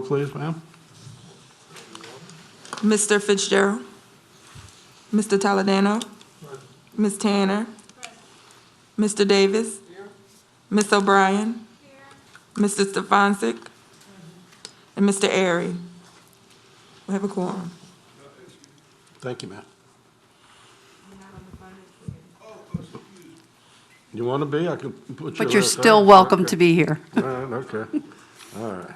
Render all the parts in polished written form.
please, ma'am. Mr. Fitzgerald, Mr. Toledano, Ms. Tanner, Mr. Davis, Ms. O'Brien, Mr. Stefancic, and Mr. Airy. We have a quorum. Thank you, ma'am. You want to be? I can put you. But you're still welcome to be here. Okay. All right.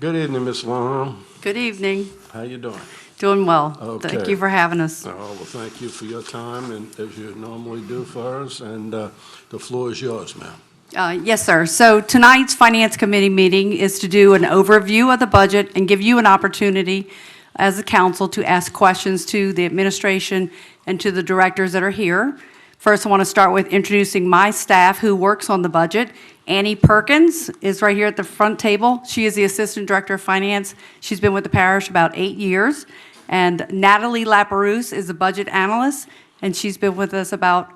Good evening, Ms. Long. Good evening. How you doing? Doing well. Okay. Thank you for having us. Oh, well, thank you for your time, and as you normally do for us, and the floor is yours, ma'am. Yes, sir. So tonight's Finance Committee meeting is to do an overview of the budget and give you an opportunity as a council to ask questions to the administration and to the directors that are here. First, I want to start with introducing my staff who works on the budget. Annie Perkins is right here at the front table. She is the Assistant Director of Finance. She's been with the parish about 8 years. And Natalie Laperouse is a budget analyst, and she's been with us about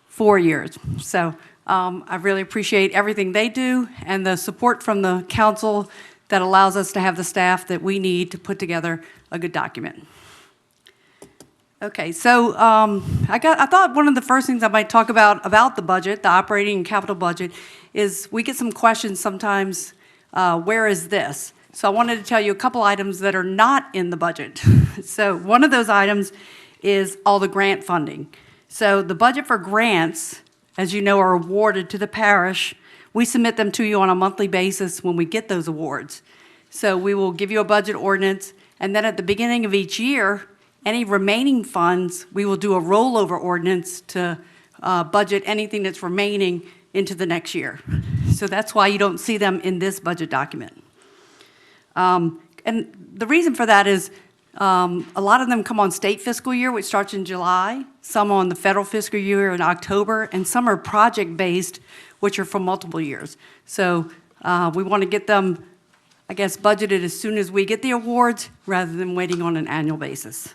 4 years. So I really appreciate everything they do and the support from the council that allows us to have the staff that we need to put together a good document. Okay, so I thought one of the first things I might talk about the budget, the operating and capital budget, is we get some questions sometimes, where is this? So I wanted to tell you a couple items that are not in the budget. So one of those items is all the grant funding. So the budget for grants, as you know, are awarded to the parish. We submit them to you on a monthly basis when we get those awards. So we will give you a budget ordinance, and then at the beginning of each year, any remaining funds, we will do a rollover ordinance to budget anything that's remaining into the next year. So that's why you don't see them in this budget document. And the reason for that is a lot of them come on state fiscal year, which starts in July, some on the federal fiscal year in October, and some are project-based, which are for multiple years. So we want to get them, I guess, budgeted as soon as we get the awards rather than waiting on an annual basis.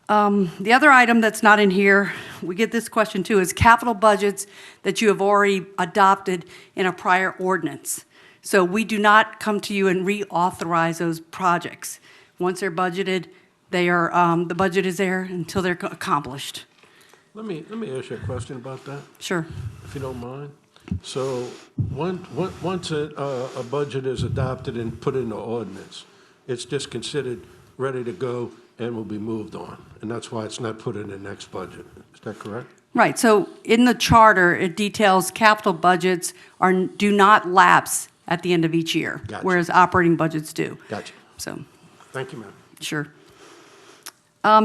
The other item that's not in here, we get this question too, is capital budgets that you have already adopted in a prior ordinance. So we do not come to you and reauthorize those projects. Once they're budgeted, they are, the budget is there until they're accomplished. Let me ask you a question about that, Sure. if you don't mind. So once a budget is adopted and put in the ordinance, it's just considered ready to go and will be moved on, and that's why it's not put in the next budget. Is that correct? Right. So in the charter, it details capital budgets do not lapse at the end of each year, Gotcha. whereas operating budgets do. Gotcha. So, Thank you, ma'am. sure.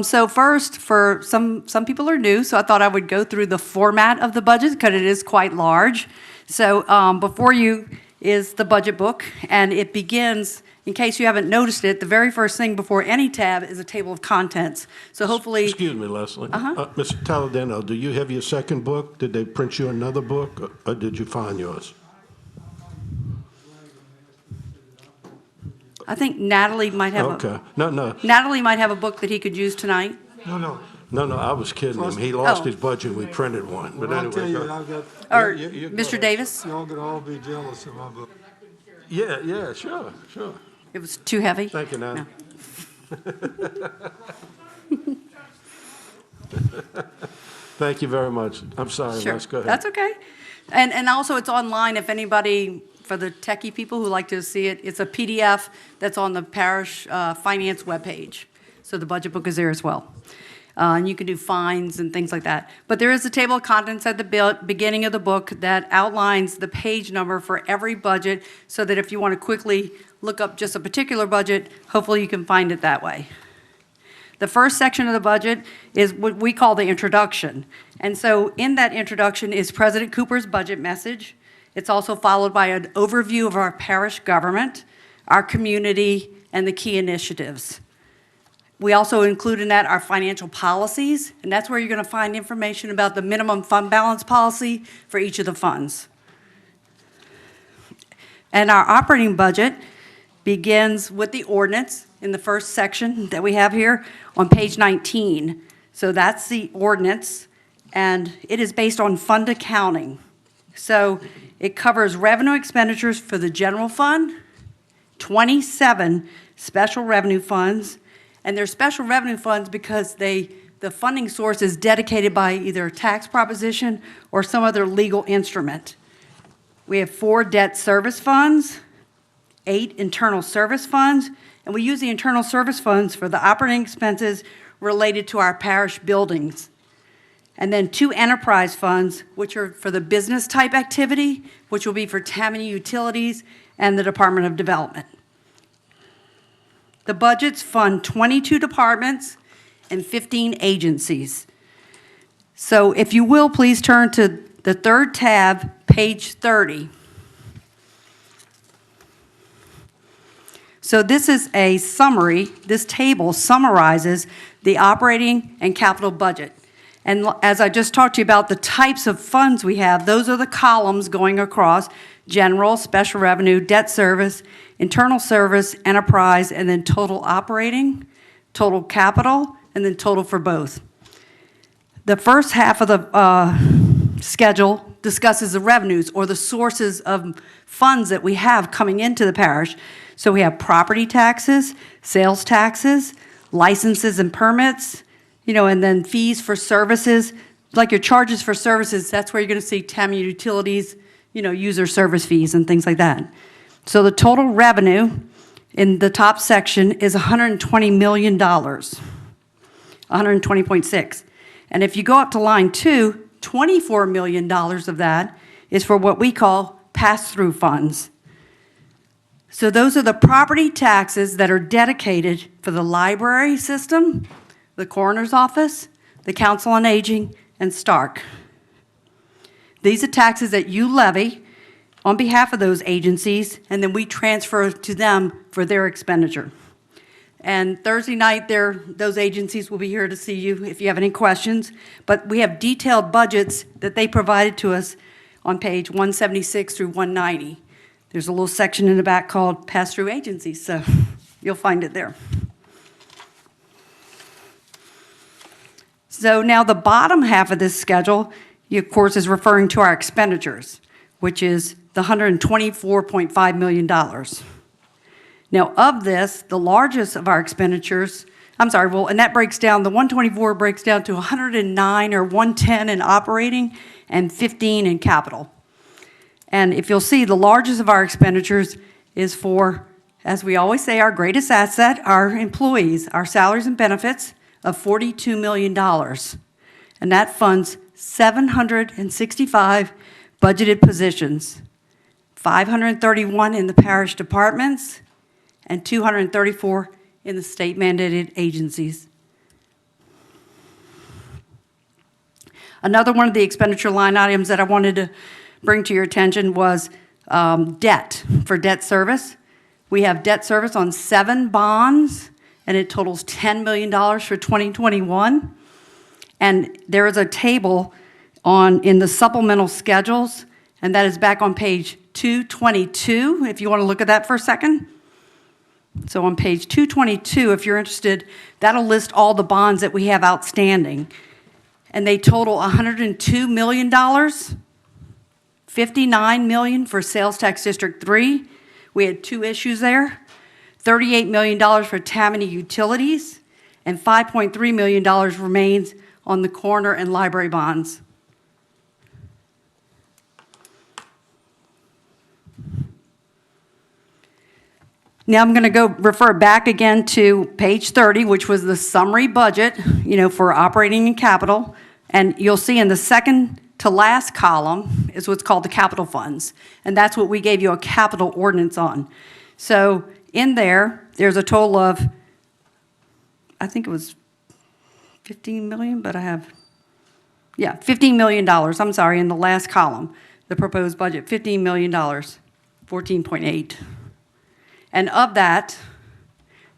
So first, for some people are new, so I thought I would go through the format of the budget because it is quite large. So before you is the budget book, and it begins, in case you haven't noticed it, the very first thing before any tab is a table of contents. So hopefully... Excuse me, Leslie. Mr. Toledano, do you have your second book? Did they print you another book, or did you find yours? I think Natalie might have Okay. No. Natalie might have a book that he could use tonight. No, I was kidding him. He lost his budget, we printed one. But Well, I'll tell anyway, you, go- I've got, Or you go Mr. ahead. Davis? y'all could all be jealous of my book. Yeah, sure. It was too heavy? Thank you, Nana. Thank you very much. I'm sorry, Sure. Les, go ahead. That's okay. And also, it's online if anybody, for the techie people who like to see it, it's a PDF that's on the parish finance webpage. So the budget book is there as well. And you can do fines and things like that. But there is a table of contents at the beginning of the book that outlines the page number for every budget so that if you want to quickly look up just a particular budget, hopefully you can find it that way. The first section of the budget is what we call the introduction. And so in that introduction is President Cooper's budget message. It's also followed by an overview of our parish government, our community, and the key initiatives. We also include in that our financial policies, and that's where you're going to find information about the minimum fund balance policy for each of the funds. And our operating budget begins with the ordinance in the first section that we have here on page 19. So that's the ordinance, and it is based on fund accounting. So it covers revenue expenditures for the general fund, 27 special revenue funds, and they're special revenue funds because the funding source is dedicated by either a tax proposition or some other legal instrument. We have 4 debt service funds, 8 internal service funds, and we use the internal service funds for the operating expenses related to our parish buildings. And then 2 enterprise funds, which are for the business type activity, which will be for Tammany Utilities and the Department of Development. The budgets fund 22 departments and 15 agencies. So if you will, please turn to the 3rd tab, page 30. So this is a summary. This table summarizes the operating and capital budget. And as I just talked to you about the types of funds we have, those are the columns going across: general, special revenue, debt service, internal service, enterprise, and then total operating, total capital, and then total for both. The first half of the schedule discusses the revenues, or the sources of funds that we have coming into the parish. So we have property taxes, sales taxes, licenses and permits, and then fees for services. Like your charges for services, that's where you're going to see Tammany Utilities, user service fees and things like that. So the total revenue in the top section is $120 million, 120.6. And if you go up to line 2, $24 million of that is for what we call pass-through funds. So those are the property taxes that are dedicated for the library system, the coroner's office, the Council on Aging, and Stark. These are taxes that you levy on behalf of those agencies, and then we transfer to them for their expenditure. And Thursday night, those agencies will be here to see you if you have any questions. But we have detailed budgets that they provided to us on page 176 through 190. There's a little section in the back called Pass-Through Agencies, so you'll find it there. So now the bottom half of this schedule, of course, is referring to our expenditures, which is the $124.5 million. Now, of this, the largest of our expenditures, and that breaks down, the 124 breaks down to 109 or 110 in operating and 15 in capital. And if you'll see, the largest of our expenditures is for, as we always say, our greatest asset, our employees, our salaries and benefits of $42 million. And that funds 765 budgeted positions, 531 in the parish departments, and 234 in the state-mandated agencies. Another one of the expenditure line items that I wanted to bring to your attention was debt, for debt service. We have debt service on 7 bonds, and it totals $10 million for 2021. And there is a table in the supplemental schedules, and that is back on page 222, if you want to look at that for a second. So on page 222, if you're interested, that'll list all the bonds that we have outstanding. And they total $102 million, $59 million for Sales Tax District 3. We had 2 issues there. $38 million for Tammany Utilities, and $5.3 million remains on the coroner and library bonds. Now I'm going to refer back again to page 30, which was the summary budget, for operating and capital. And you'll see in the second to last column is what's called the capital funds. And that's what we gave you a capital ordinance on. So in there's a total of, I think it was 15 million, but $15 million, in the last column, the proposed budget, $15 million, 14.8. And of that,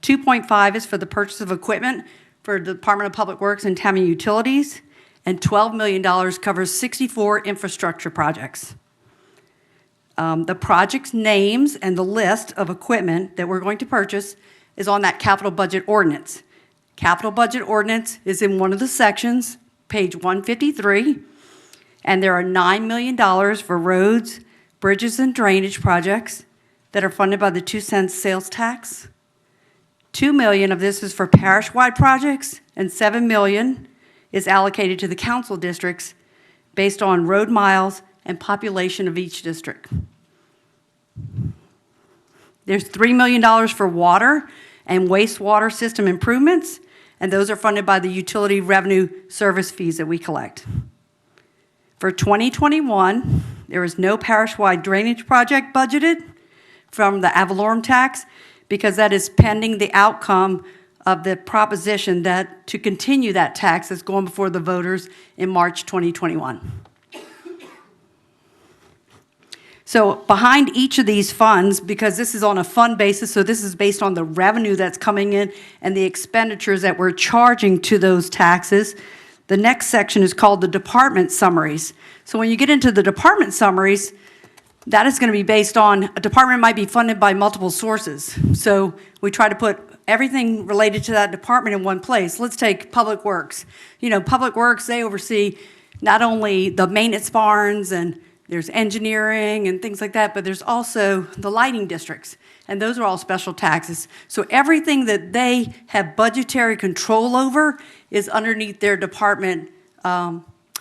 2.5 is for the purchase of equipment for the Department of Public Works and Tammany Utilities, and $12 million covers 64 infrastructure projects. The project's names and the list of equipment that we're going to purchase is on that capital budget ordinance. Capital budget ordinance is in one of the sections, page 153, and there are $9 million for roads, bridges, and drainage projects, that are funded by the 2-cent sales tax. 2 million of this is for parish-wide projects, and 7 million is allocated to the council districts based on road miles and population of each district. There's $3 million for water and wastewater system improvements, and those are funded by the utility revenue service fees that we collect. For 2021, there is no parish-wide drainage project budgeted from the ad valorem tax because that is pending the outcome of the proposition that to continue that tax that's going before the voters in March 2021. So behind each of these funds, because this is on a fund basis, so this is based on the revenue that's coming in and the expenditures that we're charging to those taxes, the next section is called the department summaries. So when you get into the department summaries, that is going to be based on, a department might be funded by multiple sources. So we try to put everything related to that department in one place. Let's take Public Works. You know, Public Works, they oversee not only the maintenance barns and there's engineering and things like that, but there's also the lighting districts, and those are all special taxes. So everything that they have budgetary control over is underneath their department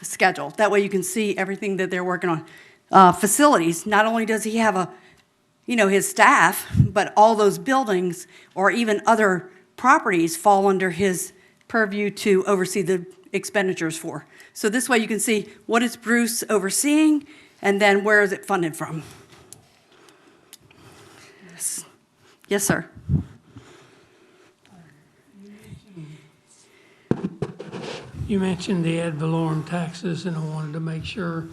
schedule. That way you can see everything that they're working on. Facilities, not only does he have his staff, but all those buildings or even other properties fall under his purview to oversee the expenditures for. So this way you can see what is Bruce overseeing, and then where is it funded from? Yes, sir. You mentioned the ad valorem taxes, and I wanted to make sure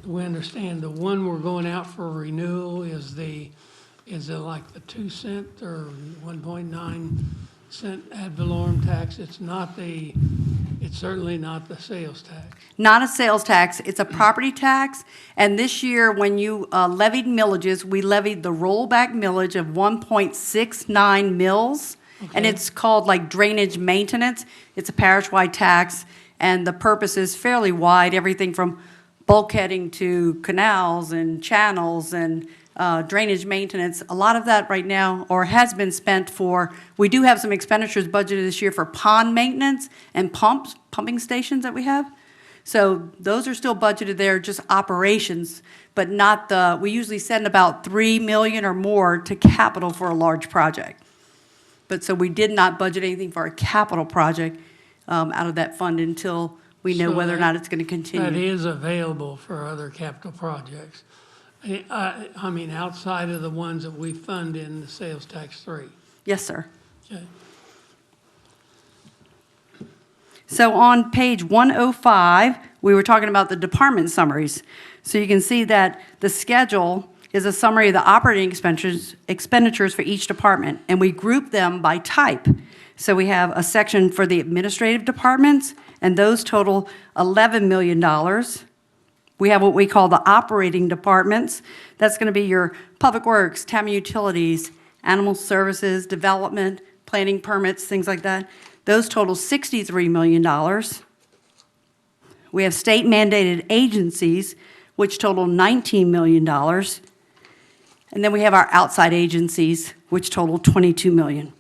that we understand the one we're going out for renewal is it like the 2 cent or 1.9 cent ad valorem tax? It's certainly not the sales tax. Not a sales tax, it's a property tax. And this year, when you levied millages, we levied the rollback millage of 1.69 mils. And Okay. it's called like drainage maintenance. It's a parish-wide tax, and the purpose is fairly wide, everything from bulkheading to canals and channels and drainage maintenance. A lot of that right now, or has been spent for, we do have some expenditures budgeted this year for pond maintenance and pumping stations that we have. So those are still budgeted there, just operations, but not we usually send about 3 million or more to capital for a large project. But so we did not budget anything for a capital project out of that fund until we know So whether or not it's going to continue. That is available for other capital projects. I mean, outside of the ones that we fund in the sales tax 3. Yes, sir. Okay. So on page 105, we were talking about the department summaries. So you can see that the schedule is a summary of the operating expenditures for each department, and we group them by type. So we have a section for the administrative departments, and those total $11 million. We have what we call the operating departments. That's going to be your Public Works, Tammany Utilities, Animal Services, Development, Planning Permits, things like that. Those total $63 million. We have state mandated agencies, which total $19 million. And then we have our outside agencies, which total $22 million.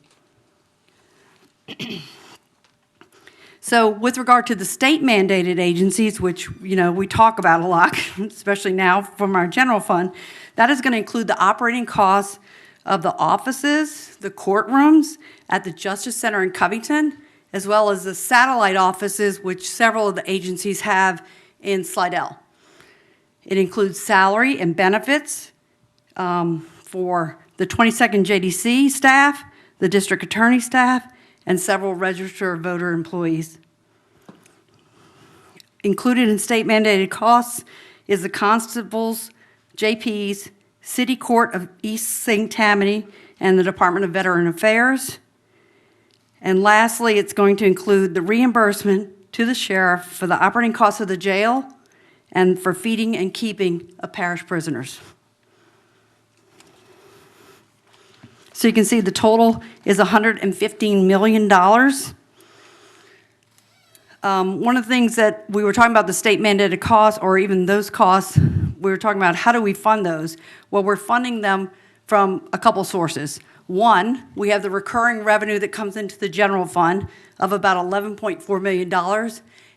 So with regard to the state mandated agencies, which we talk about a lot, especially now from our general fund, that is going to include the operating costs of the offices, the courtrooms at the Justice Center in Covington, as well as the satellite offices, which several of the agencies have in Slidell. It includes salary and benefits for the 22nd JDC staff, the district attorney staff, and several registered voter employees. Included in state mandated costs is the constables, JPs, City Court of East St. Tammany, and the Department of Veteran Affairs. And lastly, it's going to include the reimbursement to the sheriff for the operating costs of the jail and for feeding and keeping of parish prisoners. So you can see the total is $115 million. One of the things that we were talking about, the state mandated costs, or even those costs, we were talking about how do we fund those? Well, we're funding them from a couple sources. One, we have the recurring revenue that comes into the general fund of about $11.4 million.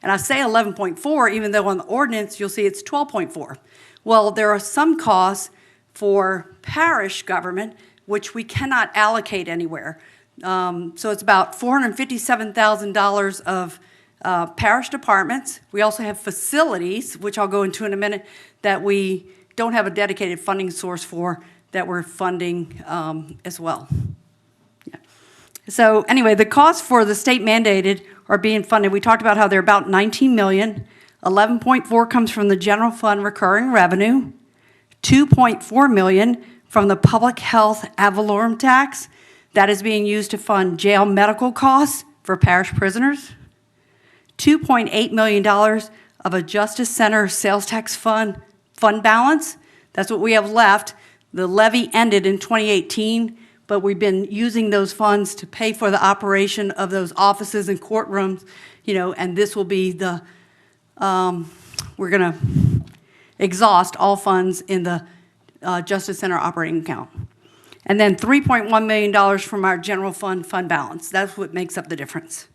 And I say 11.4, even though on the ordinance, you'll see it's 12.4. Well, there are some costs for parish government, which we cannot allocate anywhere. So it's about $457,000 of parish departments. We also have facilities, which I'll go into in a minute, that we don't have a dedicated funding source for, that we're funding as well. Yeah. So anyway, the costs for the state mandated are being funded. We talked about how they're about $19 million. 11.4 comes from the general fund recurring revenue, 2.4 million from the public health ad valorem tax that is being used to fund jail medical costs for parish prisoners, $2.8 million of a Justice Center sales tax fund balance. That's what we have left. The levy ended in 2018, but we've been using those funds to pay for the operation of those offices and courtrooms, and this will be the, we're gonna exhaust all funds in the Justice Center operating account. And then $3.1 million from our general fund balance. That's what makes up the difference.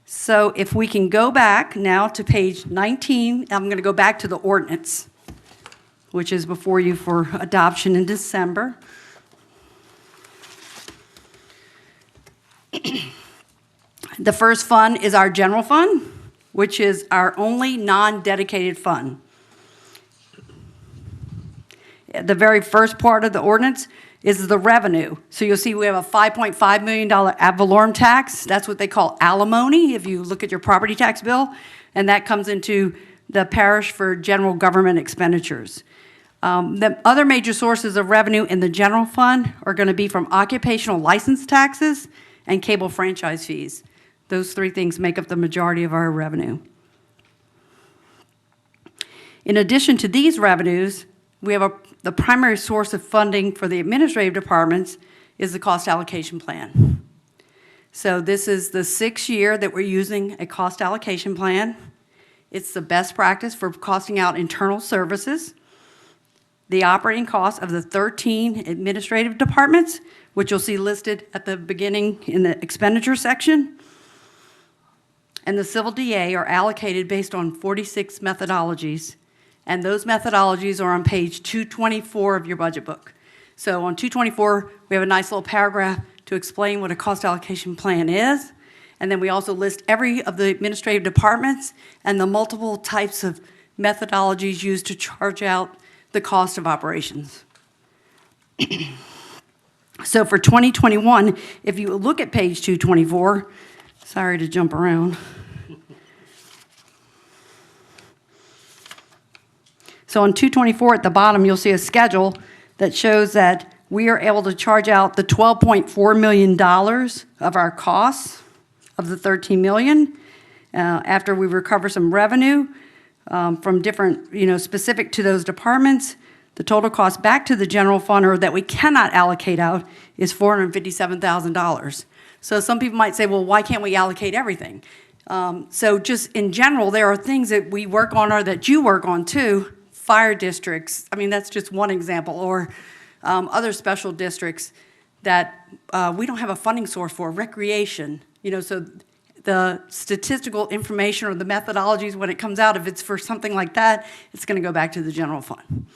So if we can go back now to page 19, I'm going to go back to the ordinance, which is before you for adoption in December. The first fund is our general fund, which is our only non-dedicated fund. The very first part of the ordinance is the revenue. So you'll see we have a $5.5 million ad valorem tax. That's what they call alimony if you look at your property tax bill. And that comes into the parish for general government expenditures. The other major sources of revenue in the general fund are going to be from occupational license taxes and cable franchise fees. Those three things make up the majority of our revenue. In addition to these revenues, we have the primary source of funding for the administrative departments is the cost allocation plan. So this is the 6th year that we're using a cost allocation plan. It's the best practice for costing out internal services. The operating costs of the 13 administrative departments, which you'll see listed at the beginning in the expenditure section, and the civil DA are allocated based on 46 methodologies. And those methodologies are on page 224 of your budget book. So on 224, we have a nice little paragraph to explain what a cost allocation plan is. And then we also list every of the administrative departments and the multiple types of methodologies used to charge out the cost of operations. So for 2021, if you look at page 224, sorry to jump around. So on 224 at the bottom, you'll see a schedule that shows that we are able to charge out the $12.4 million of our costs of the $13 million after we recover some revenue from different, specific to those departments. The total cost back to the general fund or that we cannot allocate out is $457,000. So some people might say, well, why can't we allocate everything? So just in general, there are things that we work on or that you work on too. Fire districts, that's just one example, or other special districts that we don't have a funding source for, recreation, so the statistical information or the methodologies when it comes out, if it's for something like that, it's going to go back to the general fund.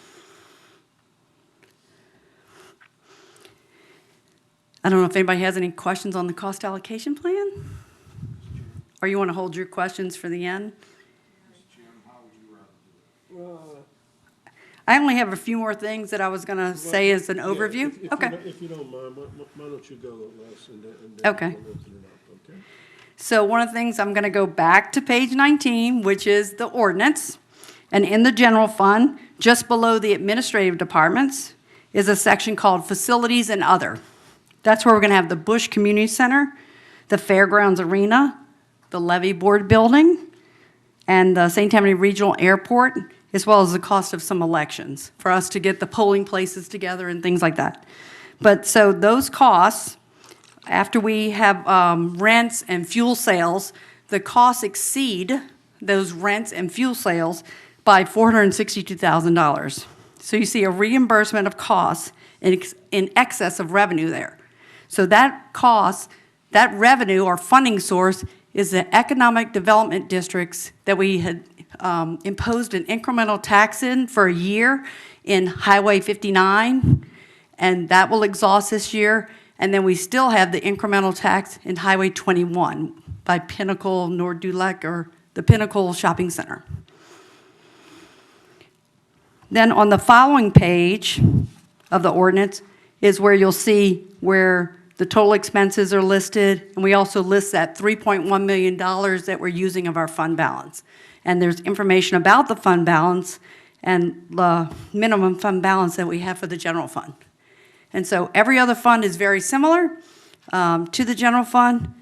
I don't know if anybody has any questions on the cost allocation plan? Or you want to hold your questions for the end? I only have a few more things that I was going to say as an overview. Okay. If you don't mind, why don't you go last and then Okay. we'll open it up, okay? So one of the things, I'm going to go back to page 19, which is the ordinance. And in the general fund, just below the administrative departments, is a section called Facilities and Other. That's where we're going to have the Bush Community Center, the Fairgrounds Arena, the Levee Board Building, and the St. Tammany Regional Airport, as well as the cost of some elections for us to get the polling places together and things like that. But so those costs, after we have rents and fuel sales, the costs exceed those rents and fuel sales by $462,000. So you see a reimbursement of costs in excess of revenue there. So that cost, that revenue or funding source is the economic development districts that we had imposed an incremental tax in for a year in Highway 59, and that will exhaust this year. And then we still have the incremental tax in Highway 21 by Pinnacle Nord-Dulac, or the Pinnacle Shopping Center. Then on the following page of the ordinance is where you'll see where the total expenses are listed, and we also list that $3.1 million that we're using of our fund balance. And there's information about the fund balance and the minimum fund balance that we have for the general fund. And so every other fund is very similar to the general fund,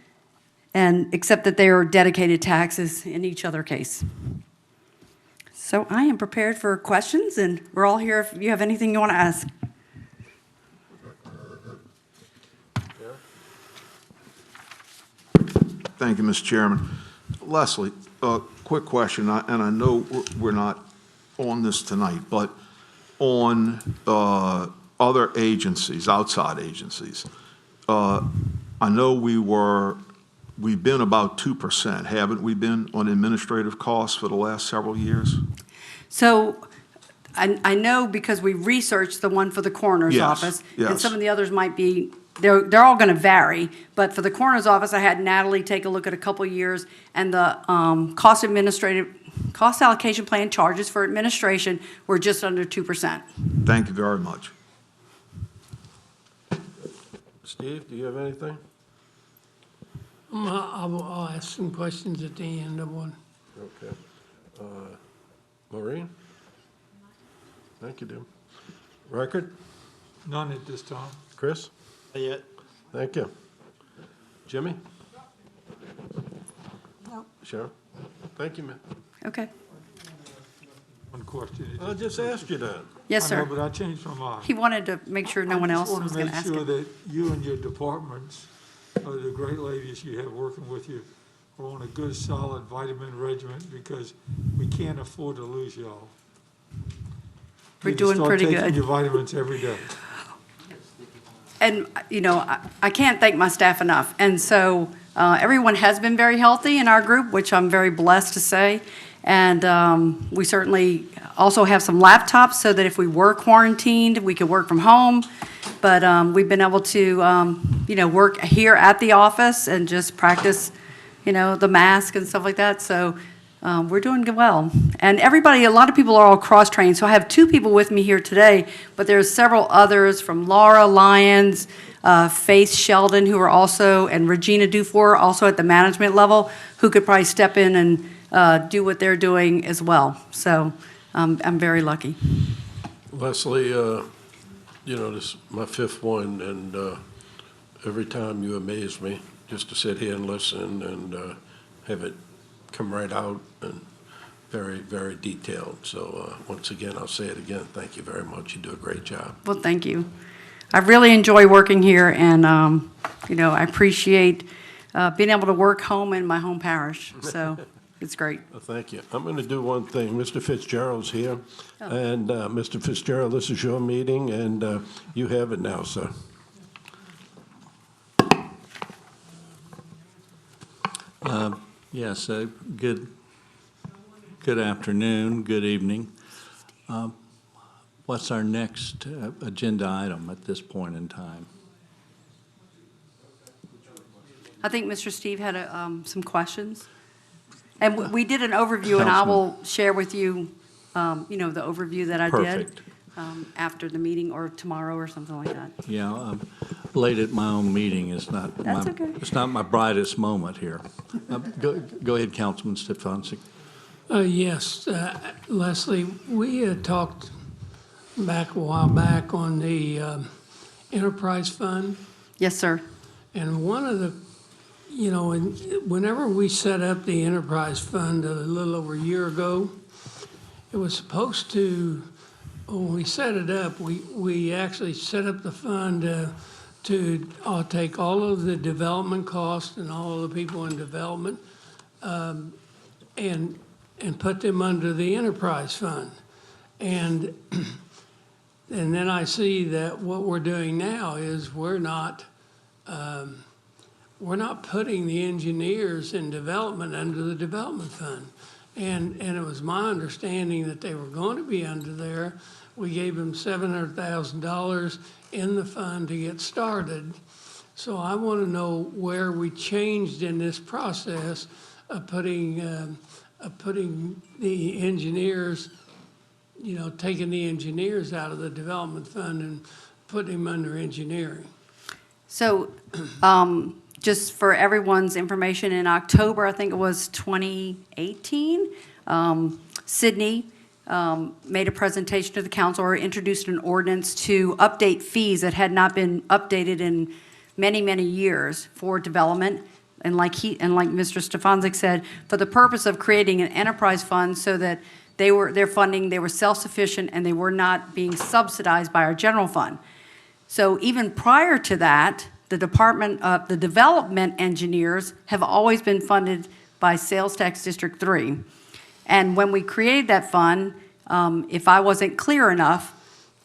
and except that they are dedicated taxes in each other case. So I am prepared for questions, and we're all here if you have anything you want to ask. Thank you, Mr. Chairman. Leslie, quick question, and I know we're not on this tonight, but on other agencies, outside agencies, I know we've been about 2%, haven't we been, on administrative costs for the last several years? So I know because we researched the one for the coroner's Yes, office, and yes. some of the others might be, they're all going to vary. But for the coroner's office, I had Natalie take a look at a couple years, and the cost allocation plan charges for administration were just under 2%. Thank you very much. Steve, do you have anything? I'll ask some questions at the end of one. Okay. Maureen? Thank you, Jim. Record? None at this time. Chris? Not yet. Thank you. Jimmy? No. Sharon? Thank you, man. Okay. One question. I just asked you that. Yes, I know, sir. but I changed my mind. He wanted to make sure no one else was going to I ask just want to it. make sure that you and your departments, the great ladies you have working with you, are on a good, solid vitamin regimen, because we can't afford to lose y'all. We're You need to doing start pretty taking good. your vitamins every day. And, you know, I can't thank my staff enough. And so everyone has been very healthy in our group, which I'm very blessed to say. And we certainly also have some laptops so that if we were quarantined, we could work from home. But we've been able to, you know, work here at the office and just practice, you know, the mask and stuff like that. So we're doing well. And everybody, a lot of people are all cross-trained. So I have 2 people with me here today, but there's several others from Laura Lyons, Faith Sheldon, who are also, and Regina Dufour, also at the management level, who could probably step in and do what they're doing as well. So I'm very lucky. Leslie, you know, this is my 5th one, and every time you amaze me, just to sit here and listen and have it come right out, and very, very detailed. So once again, I'll say it again, thank you very much. You do a great job. Well, thank you. I really enjoy working here, and, you know, I appreciate being able to work home in my home parish. So it's great. Well, thank you. I'm going to do one thing. Mr. Fitzgerald's here, and Mr. Fitzgerald, this is your meeting, and you have it now, sir. Yes, good afternoon, good evening. What's our next agenda item at this point in time? I think Mr. Steve had some questions. And we did an overview, and I will share with you, you know, the overview that I did Perfect. after the meeting or tomorrow or something like that. Yeah, late at my own meeting is not That's my, okay. it's not my brightest moment here. Go ahead, Councilman Stefanski. Yes, Leslie, we had talked back a while back on the enterprise fund, Yes, sir. and one of the, you know, whenever we set up the enterprise fund a little over a year ago, it was supposed to, when we set it up, we actually set up the fund to take all of the development costs and all of the people in development and put them under the enterprise fund. And And then I see that what we're doing now is we're not putting the engineers in development under the development fund. And it was my understanding that they were going to be under there. We gave them $700,000 in the fund to get started. So I want to know where we changed in this process of putting the engineers, taking the engineers out of the development fund and putting them under engineering. So, just for everyone's information, in October, I think it was 2018, Sydney made a presentation to the council or introduced an ordinance to update fees that had not been updated in many, many years for development. And like Mr. Stefanczyk said, for the purpose of creating an enterprise fund so that they were self-sufficient and they were not being subsidized by our general fund. So even prior to that, the development engineers have always been funded by Sales Tax District 3. And when we created that fund, if I wasn't clear enough,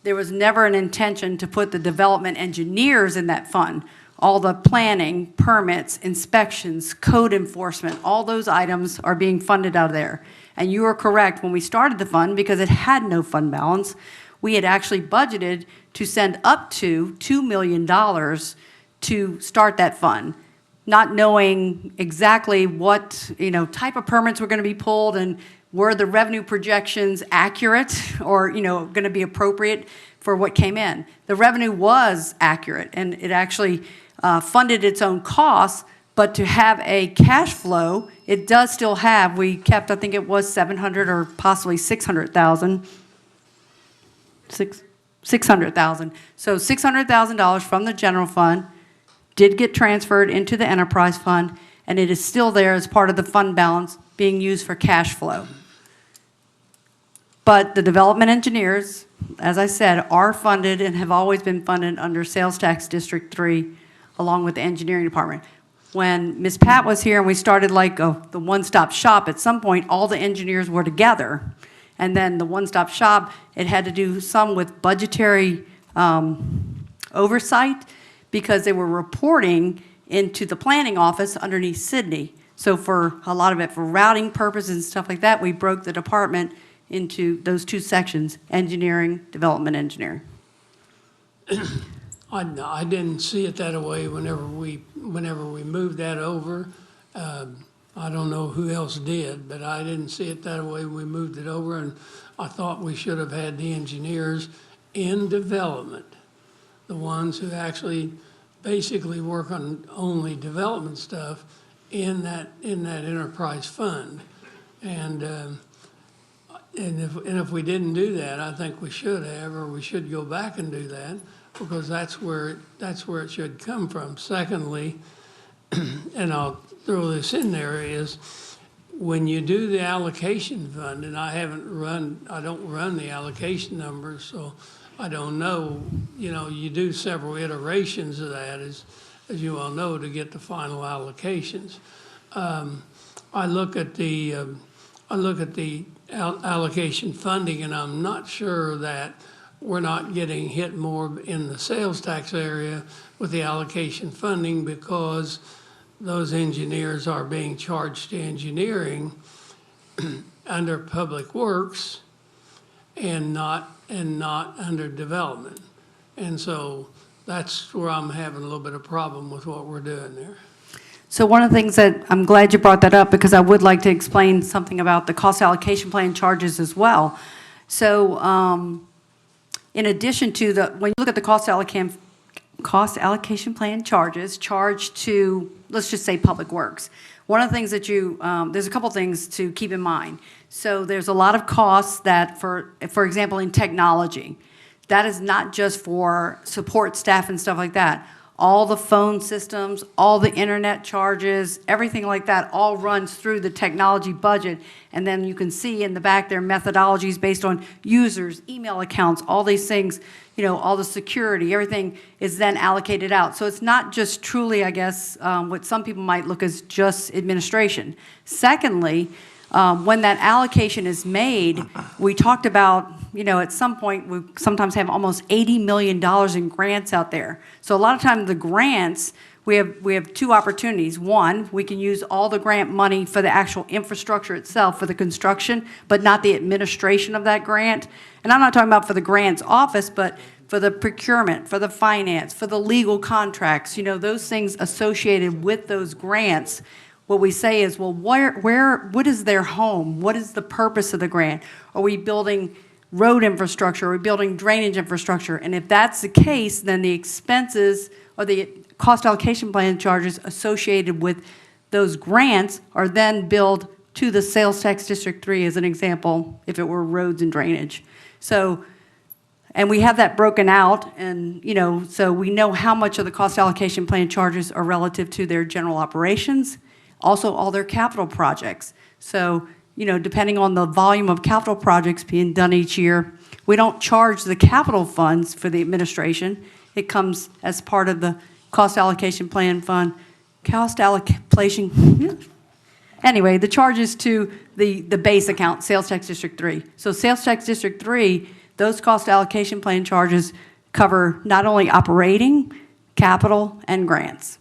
there was never an intention to put the development engineers in that fund. All the planning, permits, inspections, code enforcement, all those items are being funded out of there. And you are correct, when we started the fund, because it had no fund balance, we had actually budgeted to send up to $2 million to start that fund, not knowing exactly what, type of permits were going to be pulled and were the revenue projections accurate or, going to be appropriate for what came in. The revenue was accurate, and it actually funded its own costs, but to have a cash flow, it does still have, we kept, I think it was 700 or possibly 600,000. 600,000. So $600,000 from the general fund did get transferred into the enterprise fund, and it is still there as part of the fund balance being used for cash flow. But the development engineers, as I said, are funded and have always been funded under Sales Tax District 3, along with the engineering department. When Ms. Pat was here and we started the one-stop shop, at some point, all the engineers were together. And then the one-stop shop, it had to do some with budgetary oversight because they were reporting into the planning office underneath Sydney. So for a lot of it, for routing purposes and stuff like that, we broke the department into those two sections, engineering, development engineering. I didn't see it that way whenever we moved that over. I don't know who else did, but I didn't see it that way when we moved it over, and I thought we should have had the engineers in development, the ones who actually basically work on only development stuff in that enterprise fund. And if we didn't do that, I think we should have, or we should go back and do that, because that's where it should come from. Secondly, and I'll throw this in there, is when you do the allocation fund, and I don't run the allocation numbers, so I don't know, you do several iterations of that, as you all know, to get the final allocations. I look at the allocation funding, and I'm not sure that we're not getting hit more in the sales tax area with the allocation funding, because those engineers are being charged to engineering under public works and not under development. And so that's where I'm having a little bit of problem with what we're doing there. So one of the things that, I'm glad you brought that up, because I would like to explain something about the cost allocation plan charges as well. So in addition to when you look at the cost allocation plan charges charged to, let's just say, Public Works, one of the things that there's a couple things to keep in mind. So there's a lot of costs that, for example, in technology, that is not just for support staff and stuff like that. All the phone systems, all the internet charges, everything like that all runs through the technology budget. And then you can see in the back there methodologies based on users, email accounts, all these things, all the security, everything is then allocated out. So it's not just truly, I guess, what some people might look as just administration. Secondly, when that allocation is made, we talked about at some point, we sometimes have almost $80 million in grants out there. So a lot of times the grants, we have two opportunities. One, we can use all the grant money for the actual infrastructure itself, for the construction, but not the administration of that grant. And I'm not talking about for the grants office, but for the procurement, for the finance, for the legal contracts, those things associated with those grants. What we say is, well, what is their home? What is the purpose of the grant? Are we building road infrastructure? Are we building drainage infrastructure? And if that's the case, then the expenses or the cost allocation plan charges associated with those grants are then billed to the sales tax District 3 as an example, if it were roads and drainage. So, and we have that broken out, and, so we know how much of the cost allocation plan charges are relative to their general operations, also all their capital projects. So, depending on the volume of capital projects being done each year, we don't charge the capital funds for the administration. It comes as part of the cost allocation plan fund, anyway, the charges to the base account, sales tax District 3. So sales tax District 3, those cost allocation plan charges cover not only operating, capital, and grants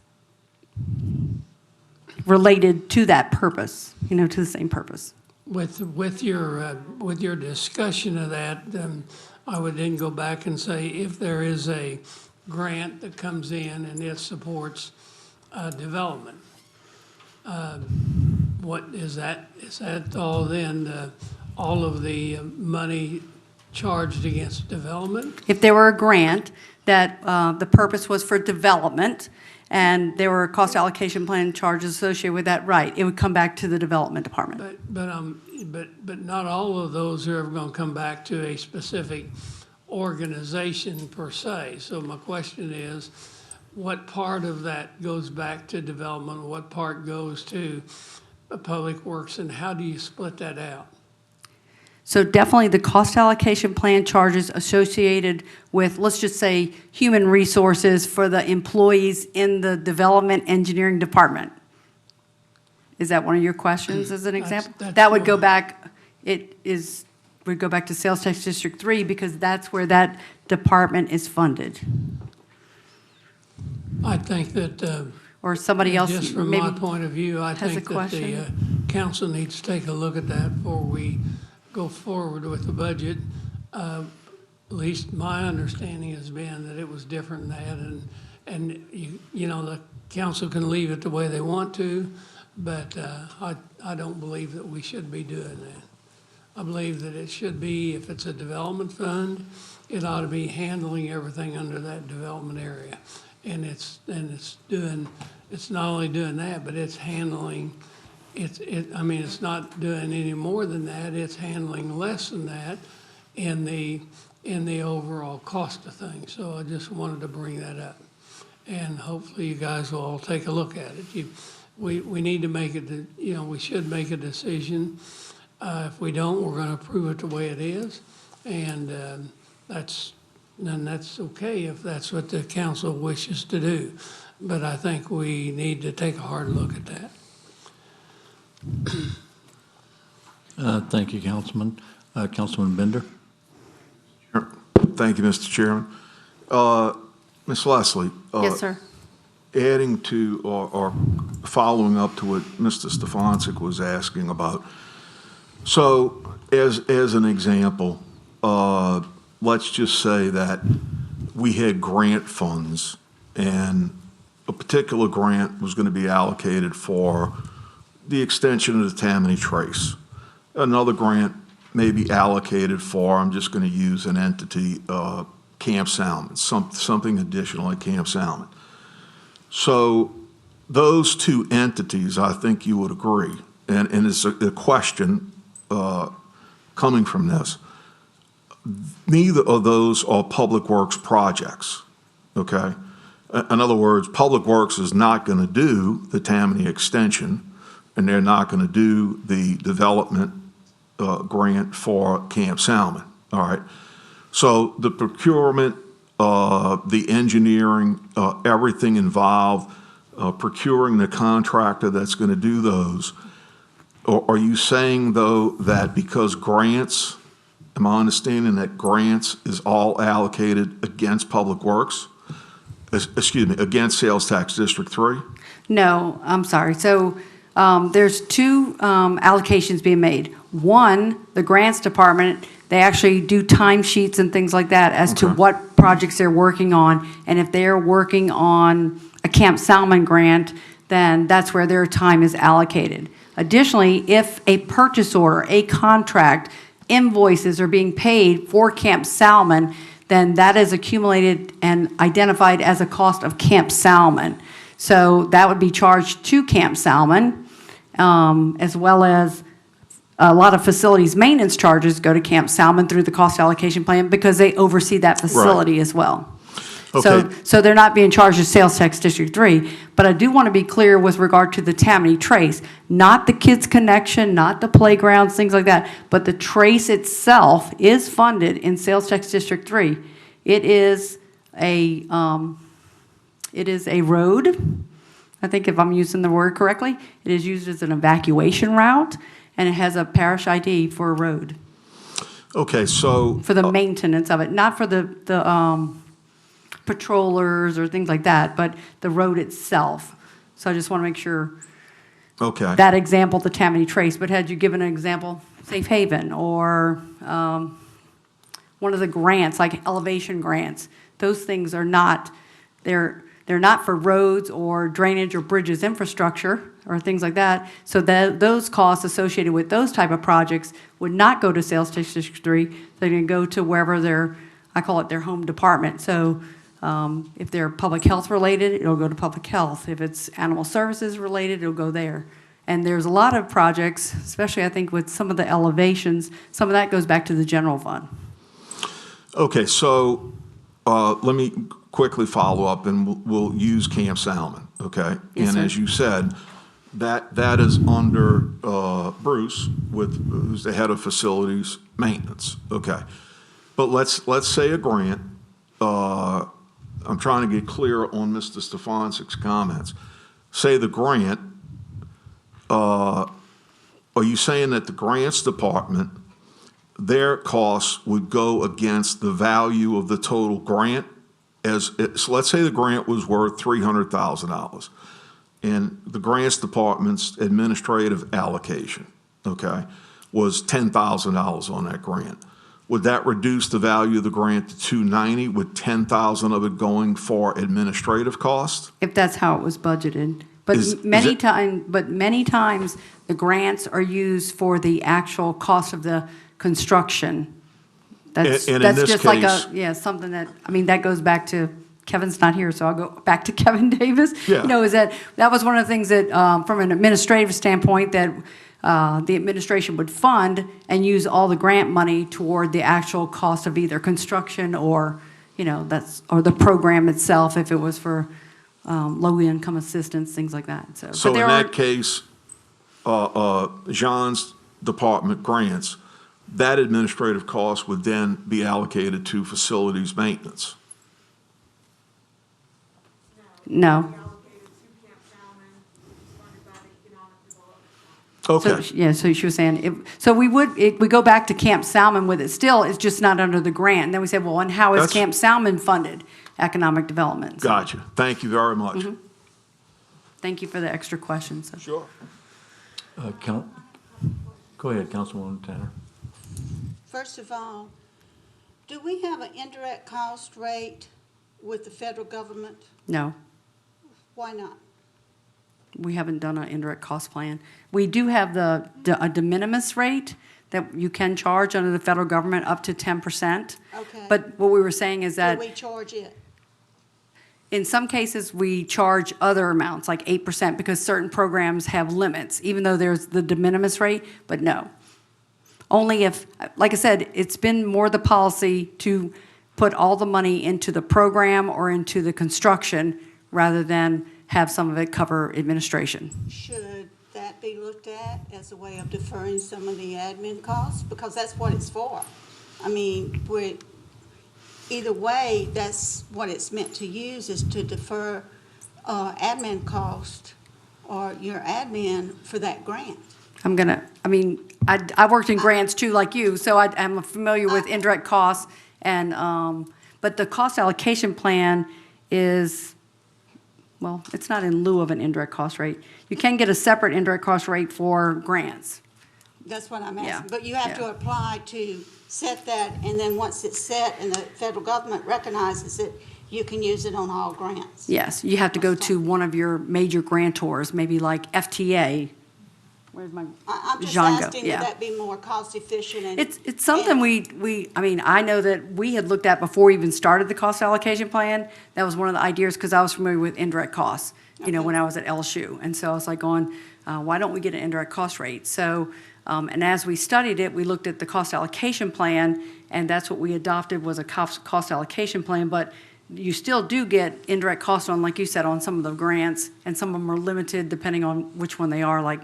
related to that purpose, to the same purpose. With your discussion of that, I would then go back and say, if there is a grant that comes in and it supports development, what is that? Is that all then, all of the money charged against development? If there were a grant that the purpose was for development, and there were cost allocation plan charges associated with that, right, it would come back to the development department. But not all of those are ever going to come back to a specific organization per se. So my question is, what part of that goes back to development? What part goes to public works, and how do you split that out? So definitely the cost allocation plan charges associated with, let's just say, human resources for the employees in the development engineering department. Is that one of your questions as an example? That's That would go one. back, would go back to sales tax District 3 because that's where that department is funded. I think that, Or somebody else just from maybe my point of view, I has a think that the question. council needs to take a look at that before we go forward with the budget. At least my understanding has been that it was different than that, and the council can leave it the way they want to, but I don't believe that we should be doing that. I believe that it should be, if it's a development fund, it ought to be handling everything under that development area. And it's not only doing that, but it's handling, it's not doing any more than that, it's handling less than that in the overall cost of things. So I just wanted to bring that up. And hopefully you guys will all take a look at it. We need to make it, we should make a decision. If we don't, we're gonna approve it the way it is. And that's okay if that's what the council wishes to do. But I think we need to take a hard look at that. Thank you, Councilman. Councilman Bender? Sure. Thank you, Mr. Chairman. Ms. Leslie? Yes, sir. Adding to or following up to what Mr. Stefancic was asking about. So as an example, let's just say that we had grant funds and a particular grant was going to be allocated for the extension of the Tammany Trace. Another grant may be allocated for, I'm just going to use an entity, Camp Salmon, something additional like Camp Salmon. So those two entities, I think you would agree, and it's a question coming from this. Neither of those are public works projects, okay? In other words, Public Works is not going to do the Tammany extension, and they're not going to do the development grant for Camp Salmon, all right? So the procurement, the engineering, everything involved, procuring the contractor that's going to do those, are you saying, though, that because grants am I understanding that grants is all allocated against Public Works? Excuse me, against Sales Tax District 3? No, I'm sorry. So there's two allocations being made. One, the grants department, they actually do timesheets and things like that as to Okay. what projects they're working on. And if they're working on a Camp Salmon grant, then that's where their time is allocated. Additionally, if a purchase order, a contract, invoices are being paid for Camp Salmon, then that is accumulated and identified as a cost of Camp Salmon. So that would be charged to Camp Salmon, as well as a lot of facilities maintenance charges go to Camp Salmon through the cost allocation plan because they oversee that facility as well. Okay. So they're not being charged as Sales Tax District 3. But I do want to be clear with regard to the Tammany Trace, not the Kids Connection, not the playgrounds, things like that, but the Trace itself is funded in Sales Tax District 3. It is a road, I think if I'm using the word correctly. It is used as an evacuation route, and it has a parish ID for a road, Okay, so. for the maintenance of it, not for the patrollers or things like that, but the road itself. So I just want to make sure Okay. that example, the Tammany Trace, but had you given an example, Safe Haven, or one of the grants, like elevation grants, those things are not, they're not for roads or drainage or bridges infrastructure or things like that. So those costs associated with those type of projects would not go to Sales Tax District 3. They're going to go to wherever their, I call it their home department. So if they're public health related, it'll go to public health. If it's animal services related, it'll go there. And there's a lot of projects, especially I think with some of the elevations, some of that goes back to the general fund. Okay, so let me quickly follow up, and we'll use Camp Salmon, okay? Yes, And sir. as you said, that is under Bruce, who's the head of facilities maintenance, okay? But let's say a grant, I'm trying to get clear on Mr. Stefansik's comments. Say the grant, are you saying that the grants department, their costs would go against the value of the total grant? So let's say the grant was worth $300,000, and the grants department's administrative allocation, okay, was $10,000 on that grant. Would that reduce the value of the grant to $290,000 with $10,000 of it going for administrative costs? If that's how it was budgeted. But Is many it- times, the grants are used for the actual cost of the construction. That's And in this just like case- something that, I mean, that goes back to, Kevin's not here, so I'll go back to Kevin Davis. Yeah. You know, is that was one of the things that, from an administrative standpoint, that the administration would fund and use all the grant money toward the actual cost of either construction or, you know, or the program itself, if it was for low-income assistance, things like that. So, So but in there that are, case, Jean's department grants, that administrative cost would then be allocated to facilities maintenance. no. Okay, So, yeah, so she was saying, we go back to Camp Salmon with it still, it's just not under the grant. And then we said, well, and how is That's- Camp Salmon funded? Economic development. So, gotcha. Thank you very much. thank you for the extra questions. So. Sure. Go ahead, Councilwoman Tanner. First of all, do we have an indirect cost rate with the federal government? No, Why not? we haven't done an indirect cost plan. We do have a de minimis rate that you can charge under the federal government up to 10%. Okay. But what we were saying is Do that we charge it? in some cases, we charge other amounts, like 8%, because certain programs have limits, even though there's the de minimis rate, but no. Only if, like I said, it's been more the policy to put all the money into the program or into the construction rather than have some of it cover administration. Should that be looked at as a way of deferring some of the admin costs? Because that's what it's for. I mean, either way, that's what it's meant to use, is to defer admin cost or your admin for that grant. I worked in grants too, like you, so I'm familiar with indirect costs, and, but the cost allocation plan is, well, it's not in lieu of an indirect cost rate. You can get a separate indirect cost rate for grants. That's what I'm Yeah, asking. But you have to yeah. apply to set that, and then once it's set and the federal government recognizes it, you can use it on all grants. Yes, you have to go to one of your major grantors, maybe like FTA. Where's my, I'm just Django, asking, yeah. would that be more cost efficient and? It's something I know that we had looked at before we even started the cost allocation plan. That was one of the ideas, because I was familiar with indirect costs, Okay. when I was at LSU. And so I was like going, why don't we get an indirect cost rate? So, and as we studied it, we looked at the cost allocation plan, and that's what we adopted, was a cost allocation plan. But you still do get indirect costs on, like you said, on some of the grants, and some of them are limited depending on which one they are, like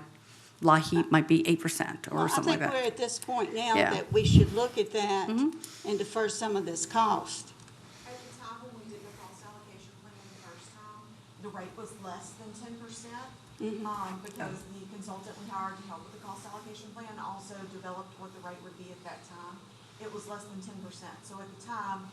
LIHEAP might be 8% or something like I think we're that. at this point now Yeah. that we should look at that and defer some of this cost. At the time when we did the cost allocation plan the first time, the rate was less than 10%. Because the consultant we hired to help with the cost allocation plan also developed what the rate would be at that time. It was less than 10%. So at the time,